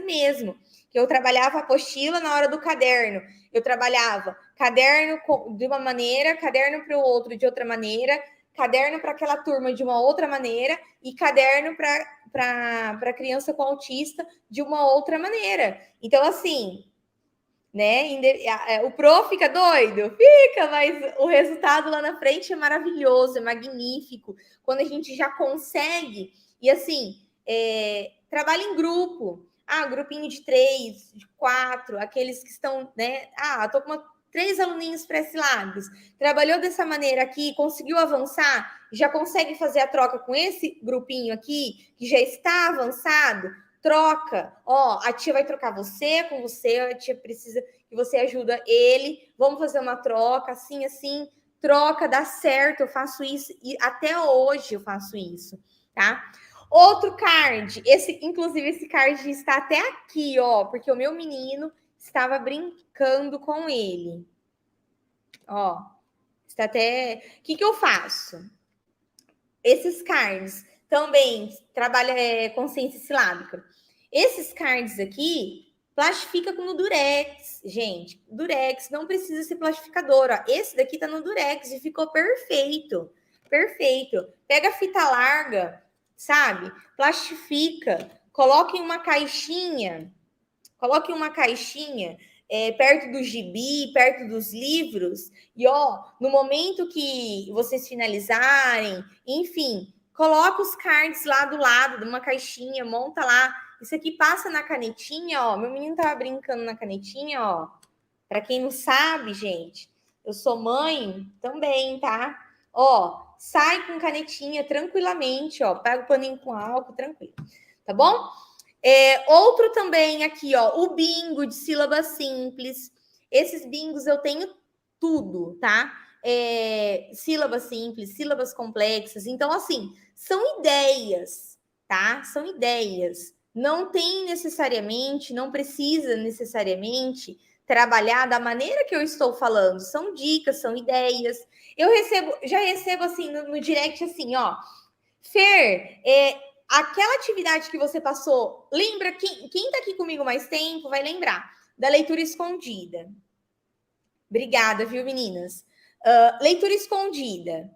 mesmo. Eu trabalhava apostila na hora do caderno. Eu trabalhava caderno de uma maneira, caderno para o outro de outra maneira, caderno para aquela turma de uma outra maneira e caderno para criança com autista de uma outra maneira. Então, assim, né? O pro fica doido? Fica, mas o resultado lá na frente é maravilhoso, é magnífico. Quando a gente já consegue, e assim, trabalha em grupo. Grupinho de 3, de 4, aqueles que estão, né? Tô com 3 aluninhos pré-silábicos. Trabalhou dessa maneira aqui, conseguiu avançar, já consegue fazer a troca com esse grupinho aqui, que já está avançado. Troca, a tia vai trocar você com você, a tia precisa que você ajuda ele, vamos fazer uma troca, assim, troca, dá certo, eu faço isso, e até hoje eu faço isso, tá? Outro card, inclusive esse card está até aqui, ó, porque o meu menino estava brincando com ele. Ó, está até... O que eu faço? esses cards também trabalha consciência silábica. Esses cards aqui plastifica no Durex, gente. Durex não precisa ser plastificador. Ó. Esse daqui tá no Durex e ficou perfeito. Perfeito. Pega a fita larga, sabe? Plastifica. Coloque em uma caixinha. Perto do gibi, perto dos livros. E, ó, no momento que vocês finalizarem, enfim, coloca os cards lá do lado de uma caixinha, monta lá. Isso aqui passa na canetinha, ó. Meu menino tava brincando na canetinha, ó. Para quem não sabe, gente, eu sou mãe também, tá? Ó, sai com canetinha tranquilamente, ó. Pega o paninho com álcool, tranquilo. Tá bom? Outro também aqui, ó, o bingo de sílabas simples. Esses bingos eu tenho tudo, tá? Sílabas simples, sílabas complexas. Então, assim, são ideias, tá? São ideias. Não tem necessariamente, não precisa necessariamente trabalhar da maneira que eu estou falando. São dicas, são ideias. Já recebo assim no direct assim, ó. Fer, aquela atividade que você passou, lembra quem tá aqui comigo mais tempo vai lembrar da leitura escondida. Obrigada, viu, meninas? Leitura escondida.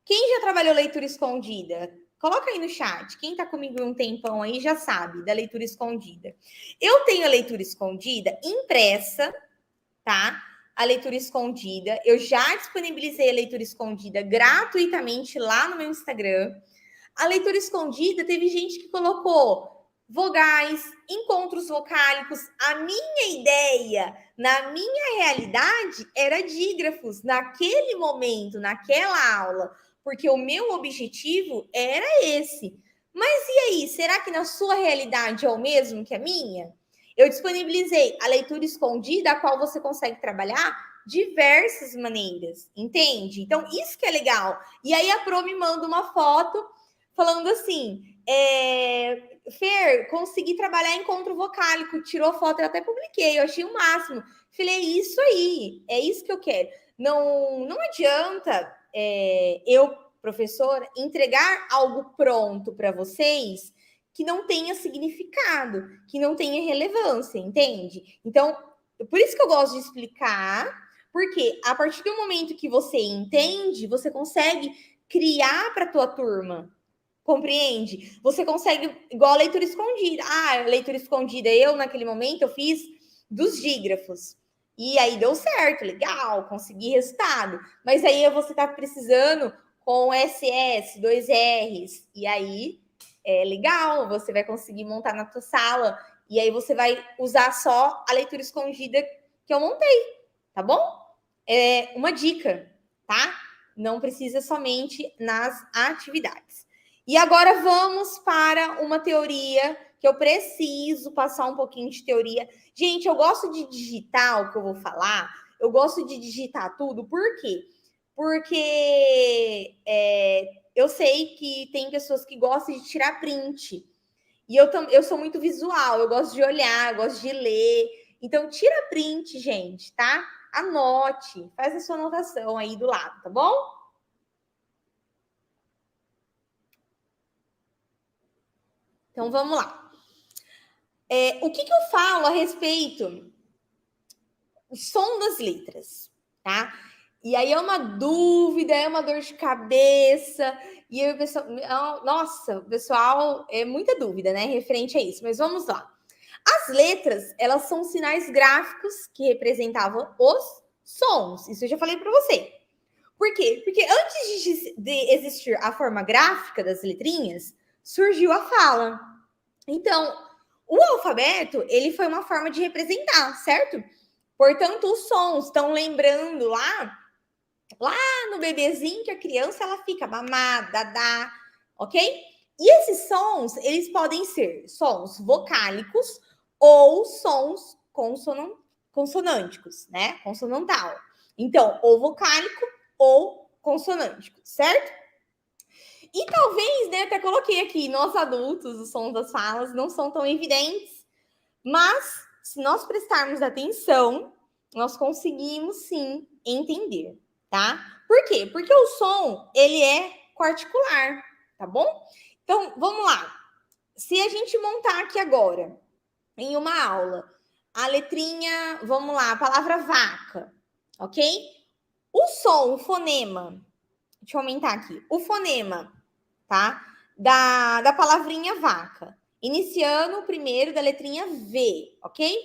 Quem já trabalhou leitura escondida? Coloca aí no chat. Quem tá comigo um tempão aí já sabe da leitura escondida. Eu tenho a leitura escondida impressa, tá? A leitura escondida. Eu já disponibilizei a leitura escondida gratuitamente lá no meu Instagram. A leitura escondida, teve gente que colocou vogais, encontros vocálicos. A minha ideia, na minha realidade, era dígrafos naquele momento, naquela aula, porque o meu objetivo era esse. Mas e aí, será que na sua realidade é o mesmo que a minha? Eu disponibilizei a leitura escondida, a qual você consegue trabalhar diversas maneiras, entende? Então, isso que é legal. E aí a Pro me manda uma foto falando assim, Fer, consegui trabalhar encontro vocálico, tirou foto, eu até publiquei, eu achei o máximo. Falei, isso aí, é isso que eu quero. Não adianta eu, professora, entregar algo pronto para vocês que não tenha significado, que não tenha relevância, entende? Então, por isso que eu gosto de explicar, porque a partir do momento que você entende, você consegue criar para a tua turma. Compreende? Você consegue, igual a leitura escondida. Ah, leitura escondida, eu naquele momento eu fiz dos dígrafos. E aí deu certo, legal, consegui resultado. Mas aí você tá precisando com SS, 2 Rs. E aí é legal, você vai conseguir montar na tua sala. E aí você vai usar só a leitura escondida que eu montei, tá bom? É uma dica, tá? Não precisa somente nas atividades. E agora vamos para uma teoria que eu preciso passar um pouquinho de teoria. Gente, eu gosto de digitar o que eu vou falar, eu gosto de digitar tudo, por quê? Porque eu sei que tem pessoas que gostam de tirar print. E eu sou muito visual, eu gosto de olhar, eu gosto de ler. Então, tira print, gente, tá? Anote, faz a sua anotação aí do lado, tá bom? Então, vamos lá. O que eu falo a respeito do som das letras, tá? E aí é uma dúvida, é uma dor de cabeça, e aí o pessoal, nossa, o pessoal é muita dúvida, né, referente a isso, mas vamos lá. As letras, elas são sinais gráficos que representavam os sons, isso eu já falei para você. Por quê? Porque antes de existir a forma gráfica das letrinhas, surgiu a fala. Então, o alfabeto, ele foi uma forma de representar, certo? Portanto, os sons estão lembrando lá no bebezinho que a criança ela fica mamá, dadá, ok? E esses sons, eles podem ser sons vocálicos ou sons consonânticos, né? Consonantal. Então, ou vocálico ou consonântico, certo? E talvez, né, até coloquei aqui, nós adultos, os sons das falas não são tão evidentes, mas se nós prestarmos atenção, nós conseguimos sim entender, tá? Por quê? Porque o som, ele é particular. tá bom? Então, vamos lá. Se a gente montar aqui agora, em uma aula, a letrinha, vamos lá, a palavra vaca, ok? O som, o fonema, deixa eu aumentar aqui, o fonema, tá? Da palavrinha vaca, iniciando o primeiro da letrinha V, ok?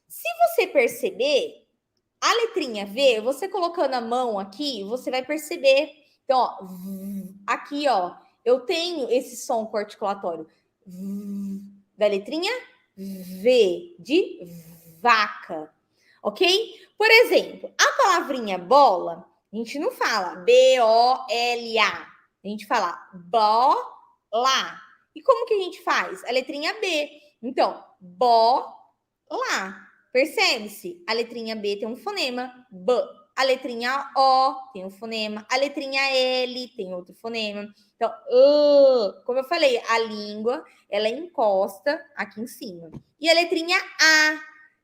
Se você perceber, a letrinha V, você colocando a mão aqui, você vai perceber. Então, ó, aqui, ó, eu tenho esse som com articulatório da letrinha V, de vaca, ok? Por exemplo, a palavrinha bola, a gente não fala B-O-L-A, a gente fala bola. E como que a gente faz? A letrinha B. Então, bola. Percebe-se? A letrinha B tem um fonema, B. A letrinha O tem um fonema. A letrinha L tem outro fonema. Então, como eu falei, a língua, ela encosta aqui em cima. E a letrinha A.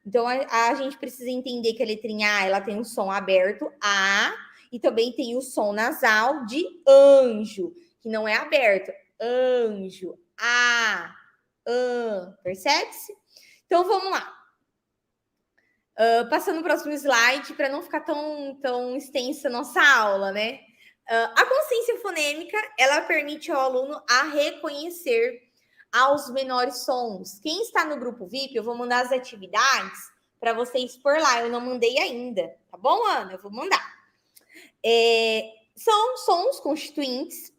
Então, a gente precisa entender que a letrinha A, ela tem um som aberto, A, e também tem o som nasal de anjo, que não é aberto. Anjo, A, percebe-se? Então, vamos lá. Passando o próximo slide, para não ficar tão extensa a nossa aula, né? A consciência fonêmica, ela permite ao aluno a reconhecer aos menores sons. Quem está no grupo VIP, eu vou mandar as atividades para vocês por lá. Eu não mandei ainda, tá bom, Ana? Eu vou mandar. São sons constituintes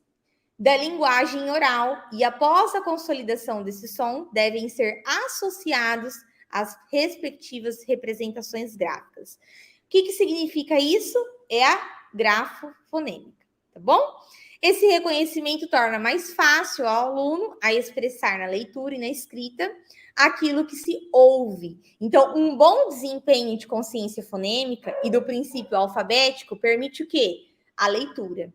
da linguagem oral e após a consolidação desse som, devem ser associados as respectivas representações gráficas. O que significa isso? É a grafofonêmica, tá bom? Esse reconhecimento torna mais fácil ao aluno a expressar na leitura e na escrita aquilo que se ouve. Então, um bom desempenho de consciência fonêmica e do princípio alfabético permite o quê? A leitura.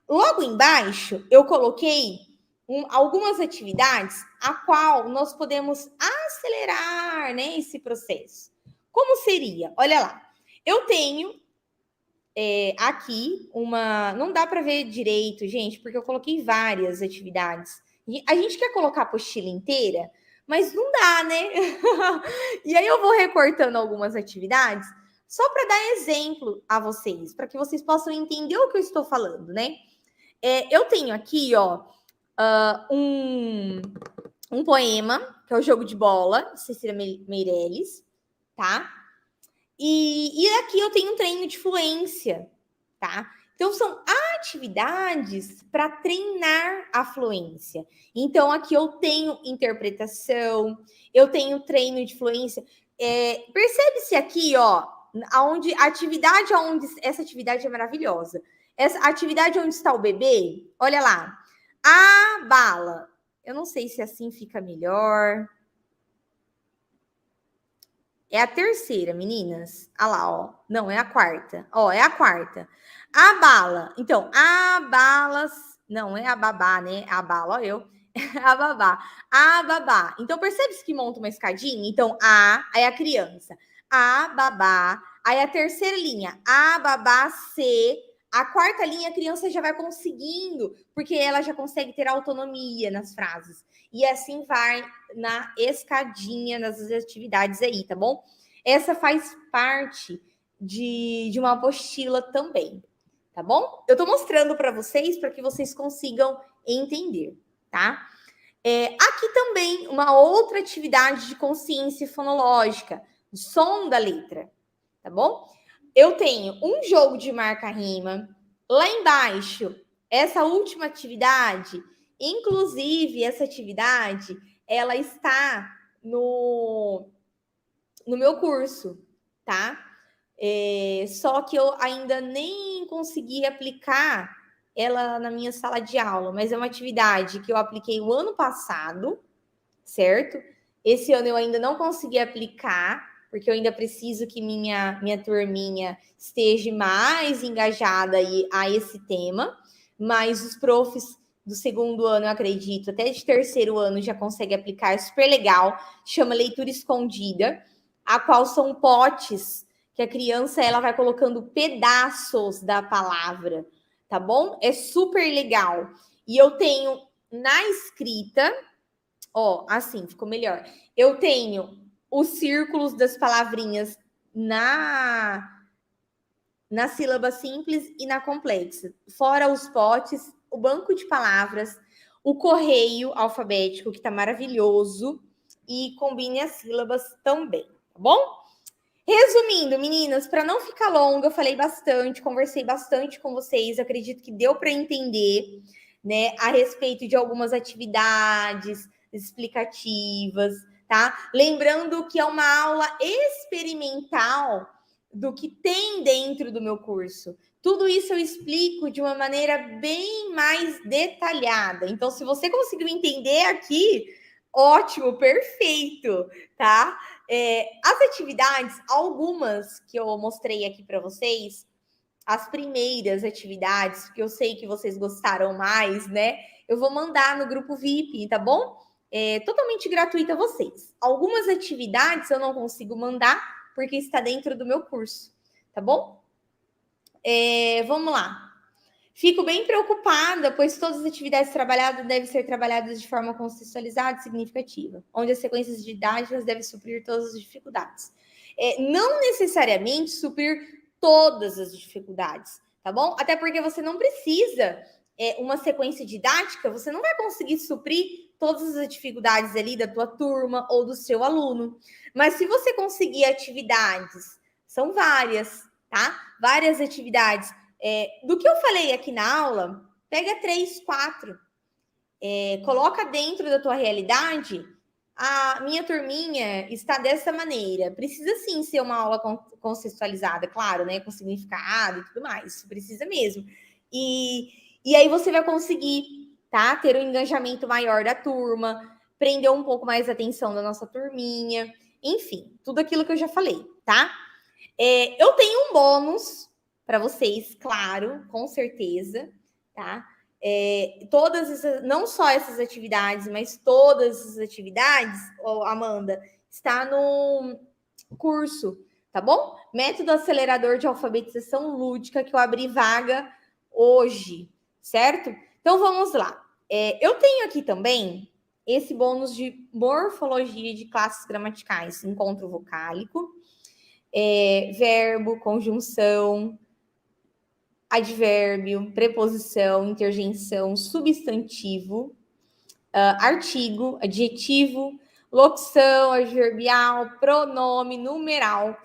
Logo embaixo, eu coloquei algumas atividades a qual nós podemos acelerar, né, esse processo. Como seria? Olha lá, eu tenho aqui uma... Não dá para ver direito, gente, porque eu coloquei várias atividades. A gente quer colocar a apostila inteira, mas não dá, né? E aí eu vou recortando algumas atividades só para dar exemplo a vocês, para que vocês possam entender o que eu estou falando, né? Eu tenho aqui, ó, um poema, que é o Jogo de Bola, de Cecília Meirelles, tá? E aqui eu tenho um treino de fluência, tá? Então, são atividades para treinar a fluência. Então, aqui eu tenho interpretação, eu tenho treino de fluência. Percebe-se aqui, ó, essa atividade é maravilhosa. Essa atividade onde está o bebê, olha lá. A bala. Eu não sei se assim fica melhor. É a terceira, meninas. Olha lá, ó. Não, é a quarta. Ó, é a quarta. A bala. Então, a balas. Não, é a babá, né? A bala, ó, eu. A babá. A babá. Então, percebe-se que monta uma escadinha? Então, aí a criança. A babá. Aí a terceira linha. A babá, C. A quarta linha, a criança já vai conseguindo, porque ela já consegue ter autonomia nas frases. E assim vai na escadinha das atividades aí, tá bom? Essa faz parte de uma apostila também, tá bom? Eu tô mostrando para vocês para que vocês consigam entender, tá? Aqui também uma outra atividade de consciência fonológica, o som da letra, tá bom? Eu tenho um jogo de marca-rima. Lá embaixo, essa última atividade, inclusive essa atividade, ela está no meu curso, tá? Só que eu ainda nem consegui aplicar ela na minha sala de aula, mas é uma atividade que eu apliquei o ano passado, certo? Esse ano eu ainda não consegui aplicar, porque eu ainda preciso que minha turminha esteja mais engajada a esse tema, mas os profs do segundo ano, eu acredito, até de terceiro ano já conseguem aplicar, é super legal, chama leitura escondida, a qual são potes que a criança ela vai colocando pedaços da palavra, tá bom? É super legal. E eu tenho na escrita, ó, assim, ficou melhor. Eu tenho os círculos das palavrinhas na sílaba simples e na complexa. Fora os potes, o banco de palavras, o correio alfabético, que tá maravilhoso, e combine as sílabas também, tá bom? Resumindo, meninas, para não ficar longa, eu falei bastante, conversei bastante com vocês, acredito que deu para entender, né, a respeito de algumas atividades explicativas, tá? Lembrando que é uma aula experimental do que tem dentro do meu curso. Tudo isso eu explico de uma maneira bem mais detalhada. Então, se você conseguiu entender aqui, ótimo, perfeito, tá? As atividades, algumas que eu mostrei aqui para vocês, as primeiras atividades, que eu sei que vocês gostaram mais, né? Eu vou mandar no grupo VIP, tá bom? Totalmente gratuito a vocês. Algumas atividades eu não consigo mandar porque está dentro do meu curso, tá bom? Vamos lá. Fico bem preocupada, pois todas as atividades trabalhadas devem ser trabalhadas de forma contextualizada e significativa, onde as sequências didáticas devem suprir todas as dificuldades. Não necessariamente suprir todas as dificuldades, tá bom? Até porque você não precisa uma sequência didática, você não vai conseguir suprir todas as dificuldades ali da tua turma ou do seu aluno. Mas se você conseguir atividades, são várias, tá? Várias atividades. Do que eu falei aqui na aula, pega 3, 4. Coloca dentro da tua realidade. A minha turminha está dessa maneira. Precisa sim ser uma aula contextualizada, claro, né? Com significado e tudo mais. Isso precisa mesmo. E aí você vai conseguir, tá? Ter um engajamento maior da turma, prender um pouco mais a atenção da nossa turminha. Enfim, tudo aquilo que eu já falei, tá? Eu tenho um bônus para vocês, claro, com certeza, tá? Todas essas, não só essas atividades, mas todas essas atividades, Amanda, está no curso, tá bom? Método acelerador de alfabetização lúdica, que eu abri vaga hoje, certo? Então vamos lá. Eu tenho aqui também esse bônus de morfologia de classes gramaticais, encontro vocálico, verbo, conjunção, advérbio, preposição, interjeição, substantivo, artigo, adjetivo, locução, adverbial, pronome, numeral.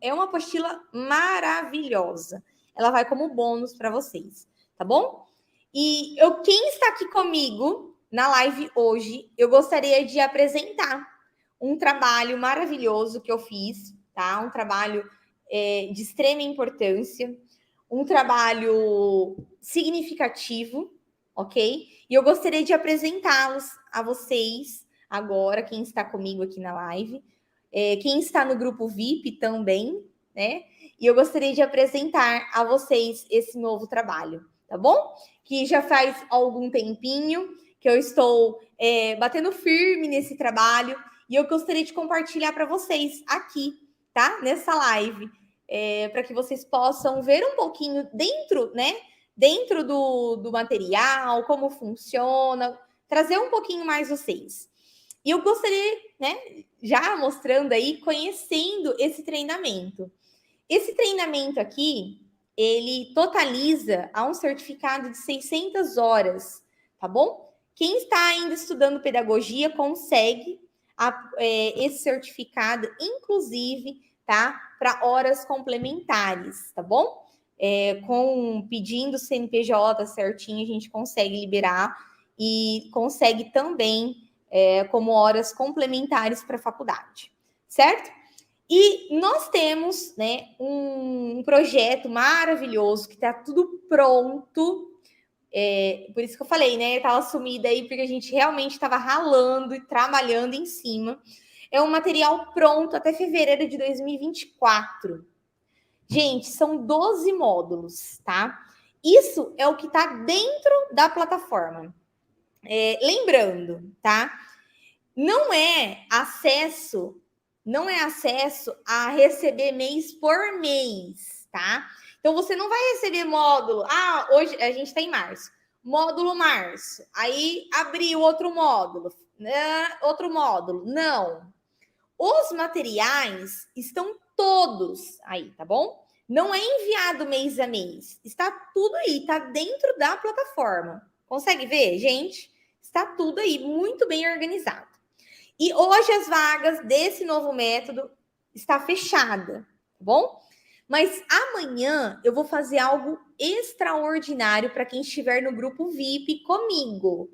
É uma apostila maravilhosa. Ela vai como bônus para vocês, tá bom? E quem está aqui comigo na live hoje, eu gostaria de apresentar um trabalho maravilhoso que eu fiz, tá? Um trabalho de extrema importância, um trabalho significativo, ok? E eu gostaria de apresentá-los a vocês agora, quem está comigo aqui na live, quem está no grupo VIP também, né? E eu gostaria de apresentar a vocês esse novo trabalho, tá bom? Que já faz algum tempinho que eu estou batendo firme nesse trabalho e eu gostaria de compartilhar para vocês aqui, tá? Nessa live, para que vocês possam ver um pouquinho dentro, né? Dentro do material, como funciona, trazer um pouquinho mais vocês. E eu gostaria, né, já mostrando aí, conhecendo esse treinamento. Esse treinamento aqui, ele totaliza a um certificado de 600 horas, tá bom? Quem está ainda estudando pedagogia consegue esse certificado, inclusive, tá? Para horas complementares, tá bom? Pedindo CNPJ certinho, a gente consegue liberar e consegue também como horas complementares para a faculdade, certo? E nós temos, né, um projeto maravilhoso que está tudo pronto. Por isso que eu falei, né? Estava sumida aí, porque a gente realmente estava ralando e trabalhando em cima. É um material pronto até fevereiro de 2024. Gente, são 12 módulos, tá? Isso é o que está dentro da plataforma. Lembrando, tá? Não é acesso a receber mês por mês, tá? Então você não vai receber módulo. Hoje a gente está em março. módulo março. Aí abriu outro módulo, né? Outro módulo. Não. Os materiais estão todos aí, tá bom? Não é enviado mês a mês. Está tudo aí, está dentro da plataforma. Consegue ver, gente? Está tudo aí, muito bem organizado. E hoje as vagas desse novo método está fechada, tá bom? Mas amanhã eu vou fazer algo extraordinário para quem estiver no grupo VIP comigo.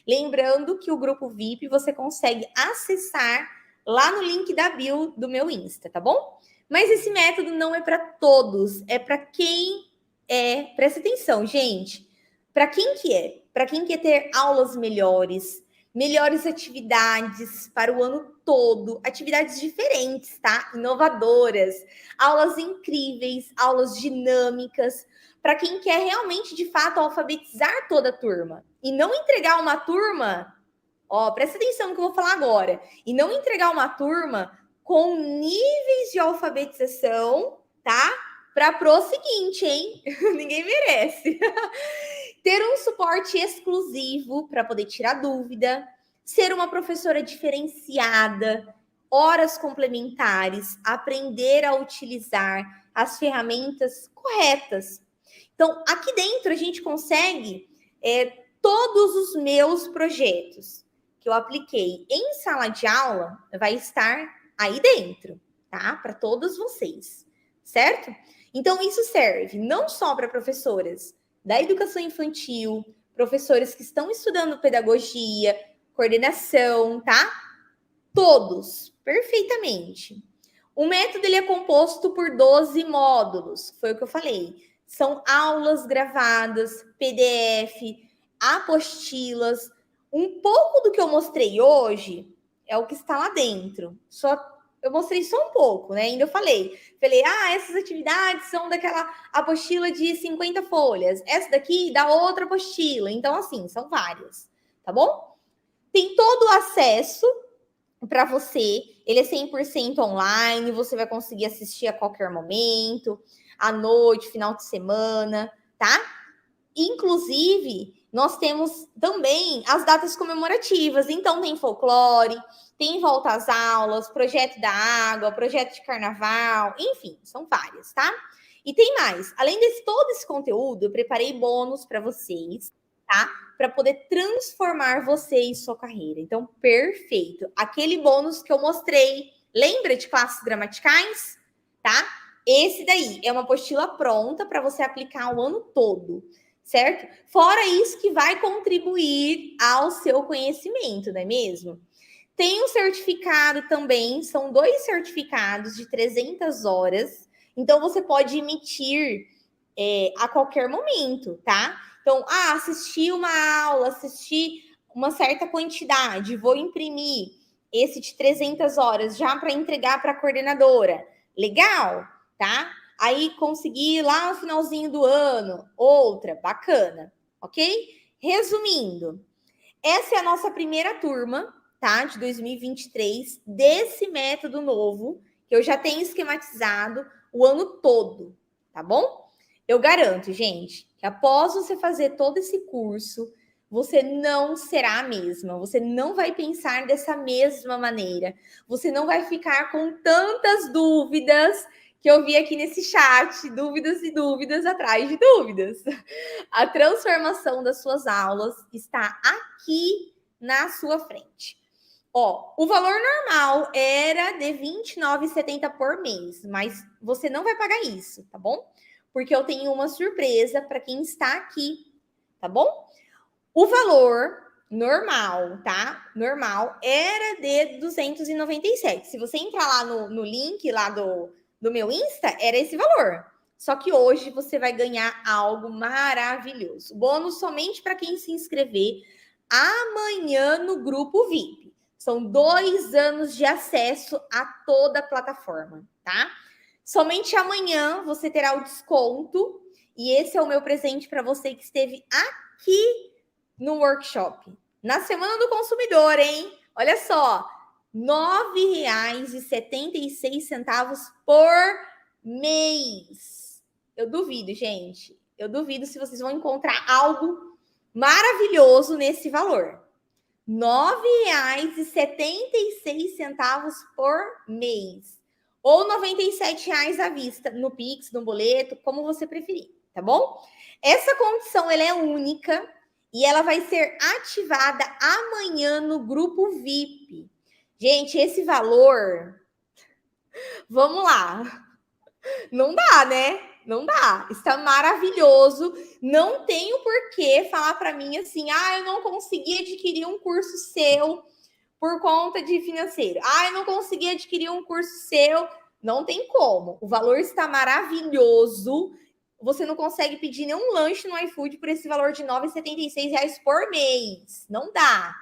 Lembrando que o grupo VIP você consegue acessar lá no link da bio do meu Insta, tá bom? Mas esse método não é para todos, é para quem presta atenção, gente. Para quem que é? Para quem quer ter aulas melhores, melhores atividades para o ano todo, atividades diferentes, tá? Inovadoras, aulas incríveis, aulas dinâmicas, para quem quer realmente, de fato, alfabetizar toda a turma e não entregar uma turma, ó, presta atenção no que eu vou falar agora, e não entregar uma turma com níveis de alfabetização, tá? Para pro seguinte, hein? Ninguém merece. Ter um suporte exclusivo para poder tirar dúvida, ser uma professora diferenciada, horas complementares, aprender a utilizar as ferramentas corretas. Então, aqui dentro a gente consegue todos os meus projetos que eu apliquei em sala de aula vai estar aí dentro, tá? Para todos vocês, certo? Então, isso serve não só para professoras da educação infantil, professores que estão estudando pedagogia, coordenação, tá? Todos, perfeitamente. O método ele é composto por 12 módulos, foi o que eu falei. São aulas gravadas, PDF, apostilas. Um pouco do que eu mostrei hoje é o que está lá dentro. Eu mostrei só um pouco, né? Ainda eu falei, essas atividades são daquela apostila de 50 folhas. Essa daqui da outra apostila. Então, assim, são várias, tá bom? Tem todo o acesso para você. Ele é 100% online, você vai conseguir assistir a qualquer momento, à noite, final de semana, tá? Inclusive, nós temos também as datas comemorativas. Então, tem folclore, tem volta às aulas, projeto da água, projeto de carnaval, enfim, são várias, tá? E tem mais. Além de todo esse conteúdo, eu preparei bônus para vocês, tá? Para poder transformar você e sua carreira. Então, perfeito. Aquele bônus que eu mostrei, lembra de classes gramaticais? Tá? Esse daí é uma apostila pronta para você aplicar o ano todo, certo? Fora isso que vai contribuir ao seu conhecimento, não é mesmo? Tem um certificado também, são 2 certificados de 300 horas, então você pode emitir a qualquer momento, tá? Então, assisti uma aula, assisti uma certa quantidade, vou imprimir esse de 300 horas já para entregar para a coordenadora. Legal, tá? Aí consegui lá no finalzinho do ano, outra, bacana, ok? Resumindo, essa é a nossa primeira turma, tá? De 2023, desse método novo, que eu já tenho esquematizado o ano todo, tá bom? Eu garanto, gente, que após você fazer todo esse curso, você não será a mesma, você não vai pensar dessa mesma maneira, você não vai ficar com tantas dúvidas que eu vi aqui nesse chat, dúvidas e dúvidas atrás de dúvidas. A transformação das suas aulas está aqui na sua frente. Ó, o valor normal era de R$ 29,70 por mês, mas você não vai pagar isso, tá bom? Porque eu tenho uma surpresa para quem está aqui, tá bom? O valor normal, tá? Normal era de 297. Se você entrar lá no link lá do meu Insta, era esse valor. Só que hoje você vai ganhar algo maravilhoso. Bônus somente para quem se inscrever amanhã no grupo VIP. São 2 anos de acesso a toda a plataforma, tá? Somente amanhã você terá o desconto. E esse é o meu presente para você que esteve aqui no workshop. Na Semana do Consumidor, hein? Olha só, R$ 9,76 por mês. Eu duvido, gente. Eu duvido se vocês vão encontrar algo maravilhoso nesse valor. R$ 9,76 por mês. Ou R$ 97,00 à vista, no Pix, no boleto, como você preferir, tá bom? Essa condição, ela é única e ela vai ser ativada amanhã no grupo VIP. Gente, esse valor... Vamos lá. Não dá, né? Não dá. Está maravilhoso. Não tenho por que falar para mim assim, eu não consegui adquirir um curso seu por conta de financeiro. Eu não consegui adquirir um curso seu. Não tem como. O valor está maravilhoso. Você não consegue pedir nenhum lanche no iFood por esse valor de R$ 9,76 por mês. Não dá.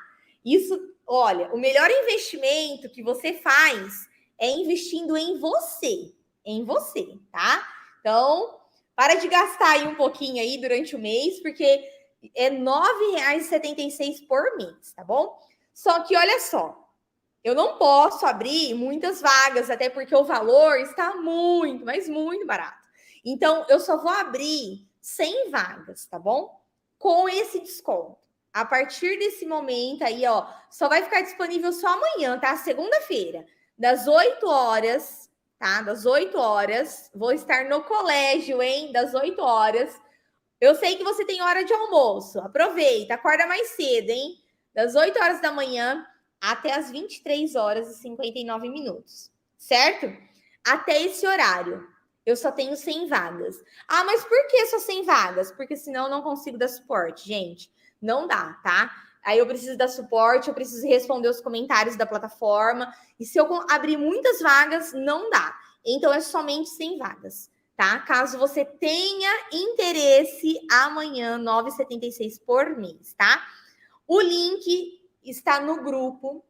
Isso, olha, o melhor investimento que você faz é investindo em você. Em você, tá? Então, para de gastar aí um pouquinho aí durante o mês, porque é R$ 9,76 por mês, tá bom? Só que olha só, eu não posso abrir muitas vagas, até porque o valor está muito, mas muito barato. Então, eu só vou abrir 100 vagas, tá bom? Com esse desconto. A partir desse momento aí, ó, só vai ficar disponível só amanhã, tá? Segunda-feira, das 8 horas... Tá? Das 8 horas. Vou estar no colégio, hein? Das 8 horas. Eu sei que você tem hora de almoço. Aproveita, acorda mais cedo, hein? Das 8 horas da manhã até as 23 horas e 59 minutos. Certo? Até esse horário. Eu só tenho 100 vagas. Mas por que só 100 vagas? Porque senão eu não consigo dar suporte, gente. Não dá, tá? Aí eu preciso dar suporte, eu preciso responder os comentários da plataforma. E se eu abrir muitas vagas, não dá. Então, é somente 100 vagas, tá? Caso você tenha interesse, amanhã, R$ 9,76 por mês, tá? O link está no grupo,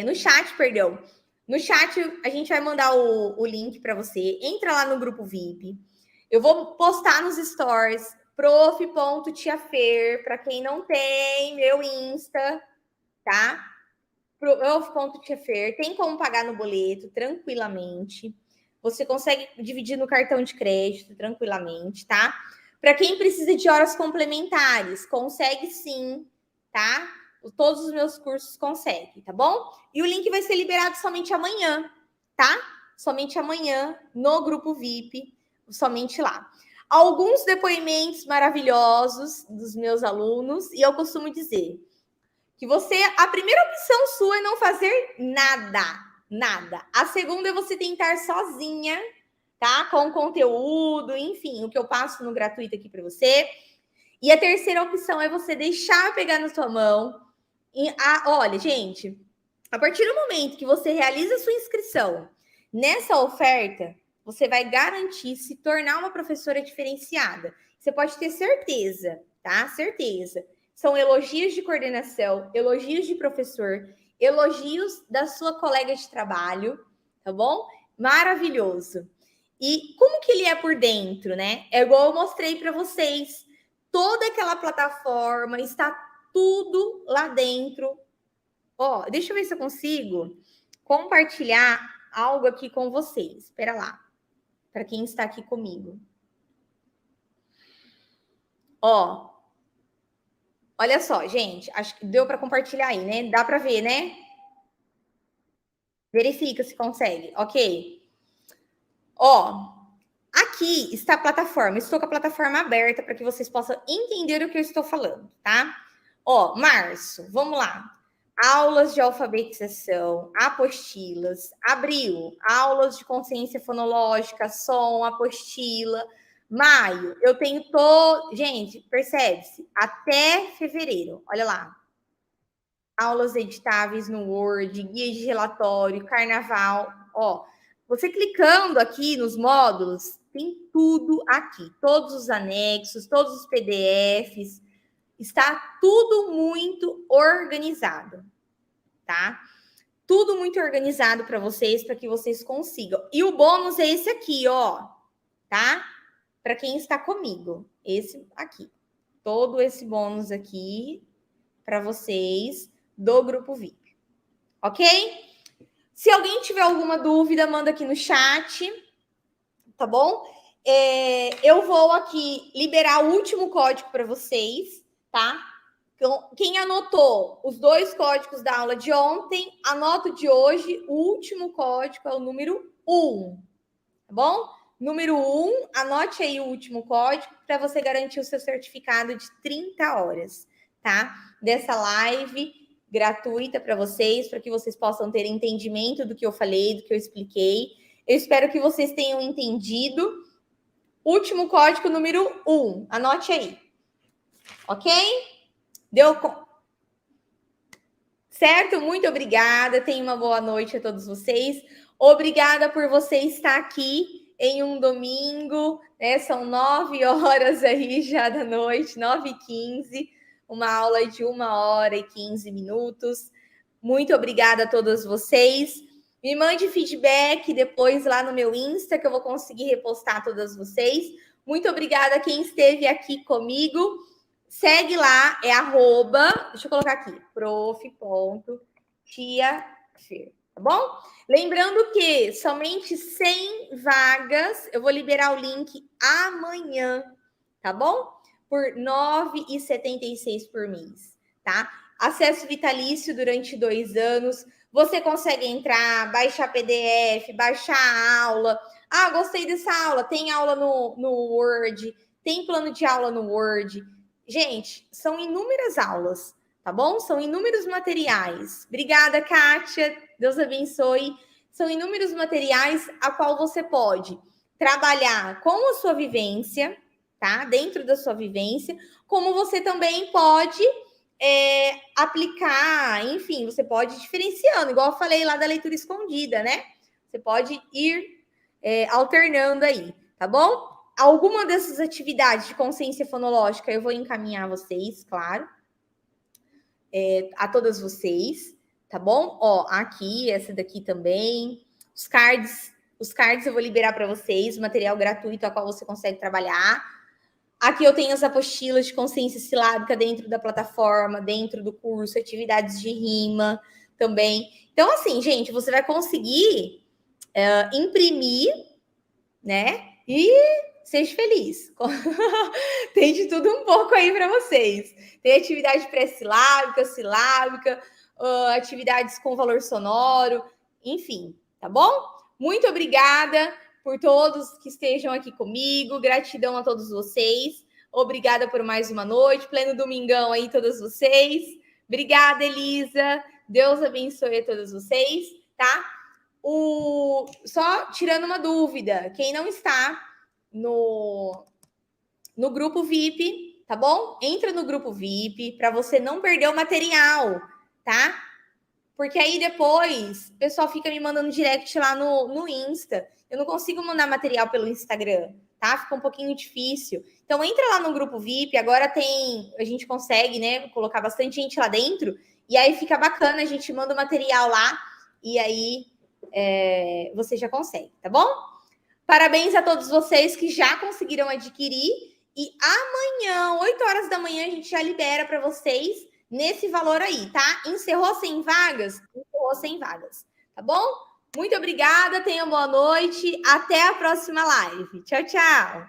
no chat, perdão. No chat, a gente vai mandar o link para você. Entra lá no grupo VIP. Eu vou postar nos stories prof.tiafer, para quem não tem, meu Insta, tá? Prof.tiafer, tem como pagar no boleto tranquilamente. Você consegue dividir no cartão de crédito tranquilamente, tá? Para quem precisa de horas complementares, consegue sim, tá? Todos os meus cursos conseguem, tá bom? E o link vai ser liberado somente amanhã, tá? Somente amanhã no grupo VIP, somente lá. Alguns depoimentos maravilhosos dos meus alunos, e eu costumo dizer que a primeira opção sua é não fazer nada. A segunda é você tentar sozinha, tá? Com conteúdo, enfim, o que eu passo no gratuito aqui para você. E a terceira opção é você deixar pegar na sua mão. Olha, gente, a partir do momento que você realiza a sua inscrição nessa oferta, você vai garantir se tornar uma professora diferenciada. Você pode ter certeza, tá? Certeza. São elogios de coordenação, elogios de professor, elogios da sua colega de trabalho, tá bom? Maravilhoso. E como que ele é por dentro, né? É igual eu mostrei para vocês. Toda aquela plataforma está tudo lá dentro. Deixa eu ver se eu consigo compartilhar algo aqui com vocês. Espera lá. Para quem está aqui comigo. Olha só, gente. Acho que deu para compartilhar aí, né? Dá para ver, né? Verifica se consegue. Ok. Aqui está a plataforma. Estou com a plataforma aberta para que vocês possam entender o que eu estou falando, tá? Março, vamos lá. Aulas de alfabetização, apostilas. Abril, aulas de consciência fonológica, som, apostila. Maio, eu tenho Gente, percebe-se? Até fevereiro, olha lá. Aulas editáveis no Word, guia de relatório, carnaval. Você clicando aqui nos módulos, tem tudo aqui. Todos os anexos, todos os PDFs. Está tudo muito organizado, tá? Tudo muito organizado para vocês, para que vocês consigam. E o bônus é esse aqui, tá? Para quem está comigo. Esse aqui. Todo esse bônus aqui para vocês do grupo VIP. Ok? Se alguém tiver alguma dúvida, manda aqui no chat, tá bom? Eu vou aqui liberar o último código para vocês, tá? Então, quem anotou os 2 códigos da aula de ontem, anota o de hoje. O último código é o número 1, tá bom? Número 1, anote aí o último código para você garantir o seu certificado de 30 horas, tá? Dessa live gratuita para vocês, para que vocês possam ter entendimento do que eu falei, do que eu expliquei. Eu espero que vocês tenham entendido. Último código, número 1. Anote aí. Ok? Deu certo? Muito obrigada. Tenha uma boa noite a todos vocês. Obrigada por você estar aqui em um domingo, né? São 9 horas aí já da noite, 9h15, uma aula de 1h15. Muito obrigada a todos vocês. Me mande feedback depois lá no meu Insta, que eu vou conseguir repostar todas vocês. Muito obrigada a quem esteve aqui comigo. Segue lá, é @, deixa eu colocar aqui, prof.tiafer, tá bom? Lembrando que somente 100 vagas, eu vou liberar o link amanhã, tá bom? Por R$ 9,76 por mês, tá? Acesso vitalício durante 2 anos, você consegue entrar, baixar PDF, baixar a aula. Ah, gostei dessa aula, tem aula no Word, tem plano de aula no Word. Gente, são inúmeras aulas, tá bom? São inúmeros materiais. Obrigada, Kátia. Deus abençoe. São inúmeros materiais a qual você pode trabalhar com a sua vivência, tá? Dentro da sua vivência, como você também pode aplicar, enfim, você pode ir diferenciando, igual eu falei lá da leitura escondida, né? Você pode ir alternando aí, tá bom? Alguma dessas atividades de consciência fonológica eu vou encaminhar vocês, claro, a todas vocês, tá bom? Ó, aqui, essa daqui também. Os cards eu vou liberar para vocês, material gratuito a qual você consegue trabalhar. Aqui eu tenho as apostilas de consciência silábica dentro da plataforma, dentro do curso, atividades de rima também. Então, assim, gente, você vai conseguir imprimir, né? E seja feliz. Tem de tudo um pouco aí para vocês. Tem atividade pré-silábica, silábica, atividades com valor sonoro, enfim, tá bom? Muito obrigada por todos que estejam aqui comigo. Gratidão a todos vocês. Obrigada por mais uma noite. Pleno domingão aí, todos vocês. Obrigada, Elisa. Deus abençoe a todos vocês, tá? Só tirando uma dúvida, quem não está no grupo VIP, tá bom? Entra no grupo VIP para você não perder o material, tá? Porque aí depois o pessoal fica me mandando direct lá no Insta. Eu não consigo mandar material pelo Instagram, tá? Fica um pouquinho difícil. Então entra lá no grupo VIP, agora a gente consegue, né, colocar bastante gente lá dentro, e aí fica bacana, a gente manda o material lá, e aí você já consegue, tá bom? Parabéns a todos vocês que já conseguiram adquirir, e amanhã, 8 horas da manhã, a gente já libera para vocês nesse valor aí, tá? Encerrou 100 vagas? Encerrou 100 vagas, tá bom? Muito obrigada, tenham boa noite, até a próxima live. Tchau, tchau!